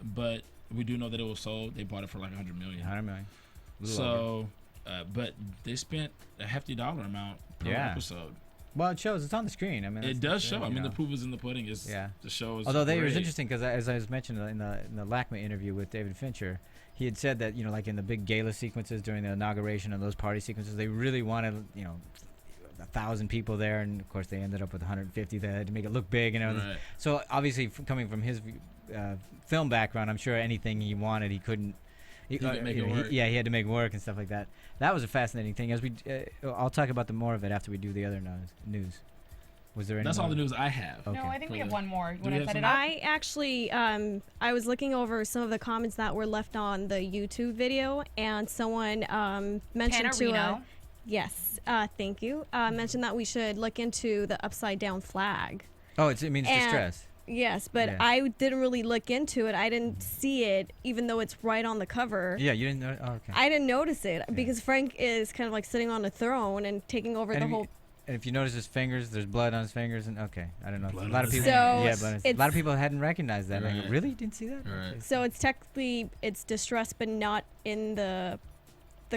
But we do know that it was sold. They bought it for like $100 million. 100 million. So, but they spent a hefty dollar amount per episode. Well, it shows. It's on the screen. I mean, It does show. I mean, the proof is in the pudding. The show is. Although it was great. interesting because, as I was mentioning in the LACMA interview with David Fincher, he had said that like in the big gala sequences during the inauguration and those party sequences, they really wanted 1,000 people there, and of course they ended up with 150. They had to make it look big and everything. Right. So obviously, coming from his film background, I'm sure anything he wanted, he couldn't. He could make it work. He had to make it work and stuff like that. That was a fascinating thing. As we, I'll talk about the more of it after we do the other news. Was there any? That's more? all the news I have. Okay. No, I think we have one more. You we want to have set it some- up? I actually, I was looking over some of the comments that were left on the YouTube video, and someone mentioned Panarino. Yes, thank you. Mentioned that we should look into the upside down flag. Oh, it means And- distress. Yes, but Yeah. I didn't really look into it. I didn't see it, even though it's right on the cover. Yeah, you didn't know. Oh, okay. I didn't notice it because Frank is kind of like sitting on a throne and taking over And the if you- whole. And if you notice his fingers, there's blood on his fingers, and okay, I don't know. Blood A lot on of his people, So yeah, but a lot it's- of people hadn't recognized that. Like, Right. really, didn't see that? Right. Okay. So it's technically it's distress, but not in the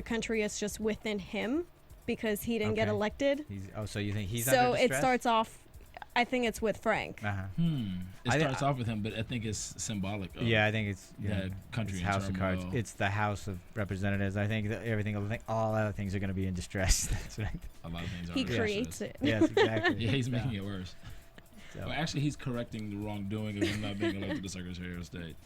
country. It's just within him because he didn't get Okay. elected. So you think he's So under it distress? starts off. I think it's with Frank. Uh-huh. It starts off with him, but I think it's symbolic of Yeah, I think it's the country it's in House of Cards. turmoil. It's the House of Representatives. I think that all other things are going to be in distress. That's right. a lot of things are He in distress. creates it. Yes, exactly. Yeah, he's making it worse. So, Well, actually, he's correcting the wrongdoing of him not being elected to Secretary of State.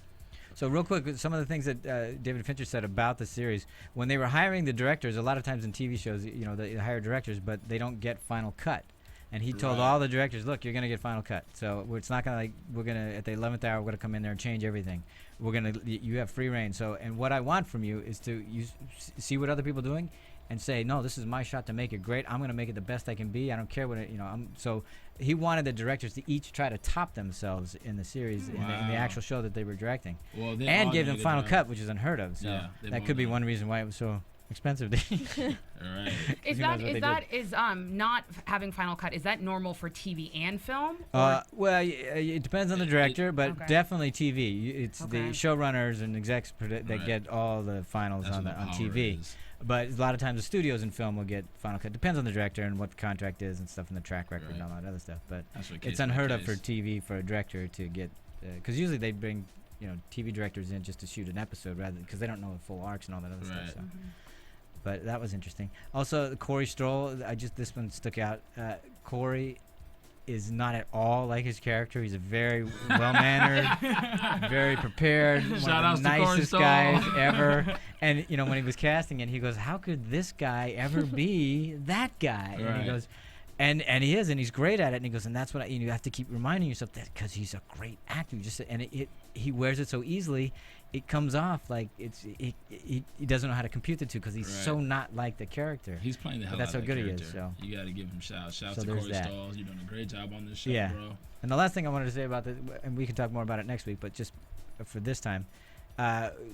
so real quick, some of the things that David Fincher said about the series when they were hiring the directors. A lot of times in TV shows, they hire directors, but they don't get final cut. And he told Right. all the directors, "Look, you're gonna get final cut. So it's not gonna we're gonna at the 11th hour we're gonna come in there and change everything. You have free reign. So and what I want from you is to see what other people are doing, and say, no, this is my shot to make it great. I'm gonna make it the best I can be. I don't care what So he wanted the directors to each try to top themselves in the series in the Wow. actual show that they were directing, Well, they and all gave did them a final job. cut, which is unheard of. So Yeah, they've that all could be done one reason why it was so expensive. All right. Is Who that knows what is they that is not having final cut? Is that normal for TV and film? Well, it depends on the director, but Okay. definitely TV. It's the Okay. showrunners and execs that Right. get all the finals That's on what the on power TV. is. But a lot of times the studios and film will get final cut. Depends on the director and what the contract is and stuff and the track record and Right. all that other stuff. But That's what it's case by unheard of for case. TV for a director to get because usually they bring TV directors in just to shoot an episode rather because they don't know the full arcs and all that other Right. stuff. So. But that was interesting. Also, Corey Stoll. This one stuck out. Corey is not at all like his character. He's a very well-mannered, very prepared, Shout one outs of the to Corey nicest Stoll. guys ever. And when he was casting it, he goes, "How could this guy ever be that guy?" And Right. he goes, and he is, and he's great at it. And he goes, and that's what you have to keep reminding yourself that because he's a great actor. He wears it so easily. It comes off like he doesn't know how to compute the two because he's Right. so not like the character. He's playing the hell That's out of how that good he is, character. so. You got to give him shouts. Shouts So to there's Corey that. Stalls. You're doing a great job on this show, Yeah. bro. And the last thing I wanted to say about this, and we can talk more about it next week, but just for this time,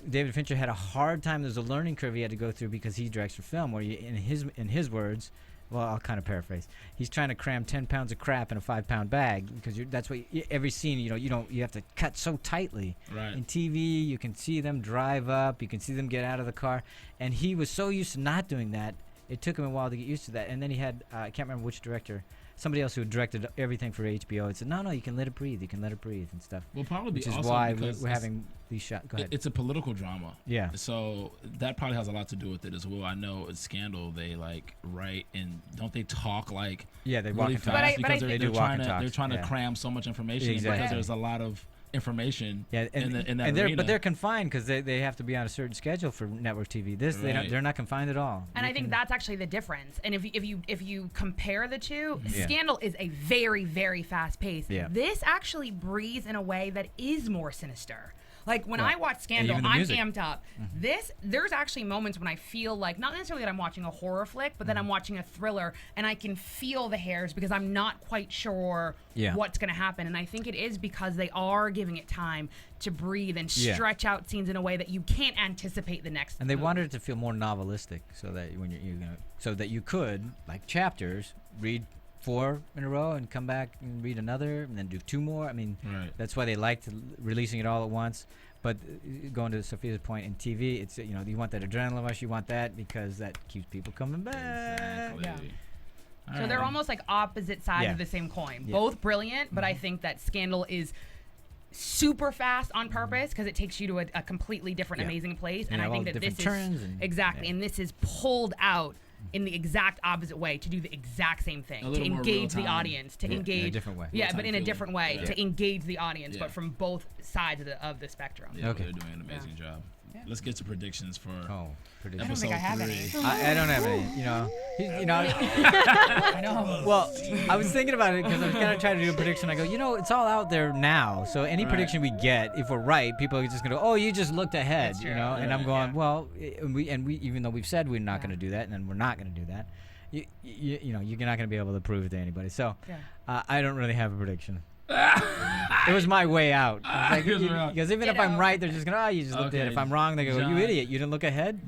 David Fincher had a hard time. There's a learning curve he had to go through because he directs for film, where in his words, well, I'll kind of paraphrase. He's trying to cram 10 pounds of crap in a 5-pound bag because that's what every scene. You have to cut so tightly. Right. In TV, you can see them drive up, you can see them get out of the car, and he was so used to not doing that. It took him a while to get used to that. And then he had I can't remember which director. Somebody else who directed everything for HBO. It said, no, you can let it breathe. You can let it breathe and stuff. Well, probably Which is also why because we're having these shots. Go ahead. It's a political drama. Yeah. So that probably has a lot to do with it as well. I know it's Scandal. They write and don't they talk like Yeah, they walk really and talk. But fast I because think- they're They do walk trying and to talks, they're trying yeah. to cram so much information in Exactly. because there's a lot of information Yeah, and in that they're arena. confined because they have to be on a certain schedule for network TV. Right. They're not confined at all. And You I think can- that's actually the difference. And if you compare the two, Yeah. Scandal is a very, very fast pace. Yeah. This actually breathes in a way that is more sinister. Like when Well, I watch Scandal, even the I'm music. amped up. There's actually moments when I feel like not necessarily that I'm watching a horror flick, but that I'm watching a thriller, and I can feel the hairs because I'm not quite sure Yeah. what's going to happen. And I think it is because they are giving it time to breathe and Yeah. stretch out scenes in a way that you can't anticipate the next. And they movie. wanted it to feel more novelistic, so that when so that you could, like chapters, read 4 in a row and come back and read another, and then do 2 more. I mean, Right. that's why they liked releasing it all at once. But going to Sophia's point, in TV, it's you want that adrenaline rush, you want that because that keeps people coming back. Exactly. Yeah. All So right. they're almost like opposite sides Yeah. of the same coin. Yeah. Both brilliant, but I think that Scandal is super fast on purpose because it takes you to a completely different, Yeah. amazing place. And And I all think the that this different is turns and- exactly, yeah. and this is pulled out in the exact opposite way to do the exact same thing, A to little more engage the real-time. audience, to Yeah, in a engage different way. Yeah, Real-time but in a feeling. different way Yeah. to engage the audience, Yeah. but from both sides of the spectrum. Yeah, Okay. they're doing an amazing job. let's get to predictions for Predictions. I don't episode think I have 3. any. I don't have any. I know. Well, I was thinking about it because I was gonna try to do a prediction. I go, it's all out there now. So any prediction we get, if we're right, people are just gonna go, oh, you just looked ahead, That's true. And I'm going, well, we even though we've said we're not gonna do that, and then we're not gonna do that. You're not gonna be able to prove it to anybody. So I don't really have a prediction. It was my way out. Because even if I'm right, they're just gonna, you just looked ahead. If I'm wrong, they go, John, you idiot, you didn't look ahead.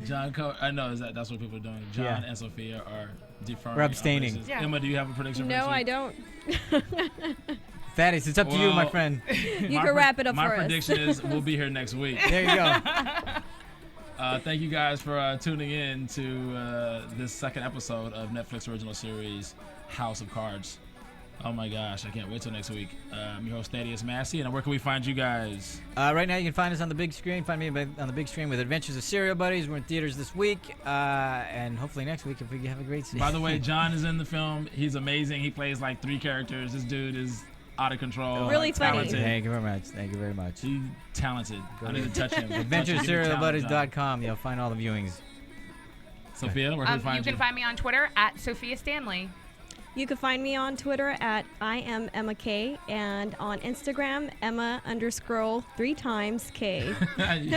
I know that's what people are doing. John and Sophia are deferring. We're abstaining. Yeah. Emma, do you have a prediction? No, for I next don't. Thaddeus, it's up to you, my friend. You can wrap it up my for us. My prediction is we'll be here next week. There you go. Thank you guys for tuning in to this second episode of Netflix original series House of Cards. Oh my gosh, I can't wait till next week. I'm your host, Thaddeus Massey, and where can we find you guys? Right now, you can find us on the big screen. Find me on the big screen with Adventures of Serial Buddies. We're in theaters this week, and hopefully next week if we have a great season. By the way, John is in the film. He's amazing. He plays like 3 characters. This dude is out of control. Really funny. Talented. Thank you very much. Thank you very much. He's talented. I need to touch him. AdventureSerialBuddies.com. You'll find all the viewings. Sophia, where can we find you? You can find me on Twitter at Sofia Stanley. You can find me on Twitter at I am Emma K, and on Instagram Emma_3 times K. You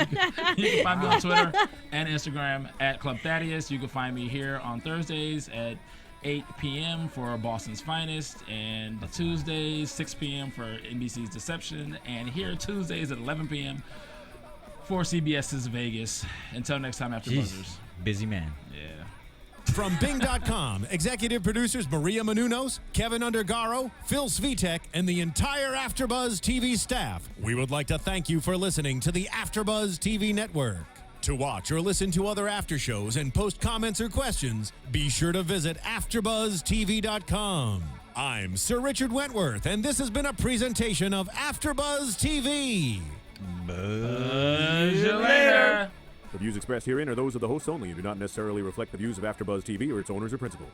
can find me on Twitter and Instagram at Club Thaddeus. You can find me here on Thursdays at 8 p.m. for Boston's Finest, and Tuesdays 6 p.m. for NBC's Deception, and here Tuesdays at 11 p.m. for CBS's Vegas. Until next time, after Buzzers. Busy man. Yeah. From Bing.com, executive producers Maria Menounos, Kevin Undergaro, Phil Svitek, and the entire AfterBuzz TV staff, we would like to thank you for listening to the AfterBuzz TV network. To watch or listen to other after shows and post comments or questions, be sure to visit AfterBuzzTV.com. I'm Sir Richard Wentworth, and this has been a presentation of AfterBuzz TV. Buzz you later. The views expressed herein are those of the hosts only and do not necessarily reflect the views of AfterBuzz TV or its owners or principals.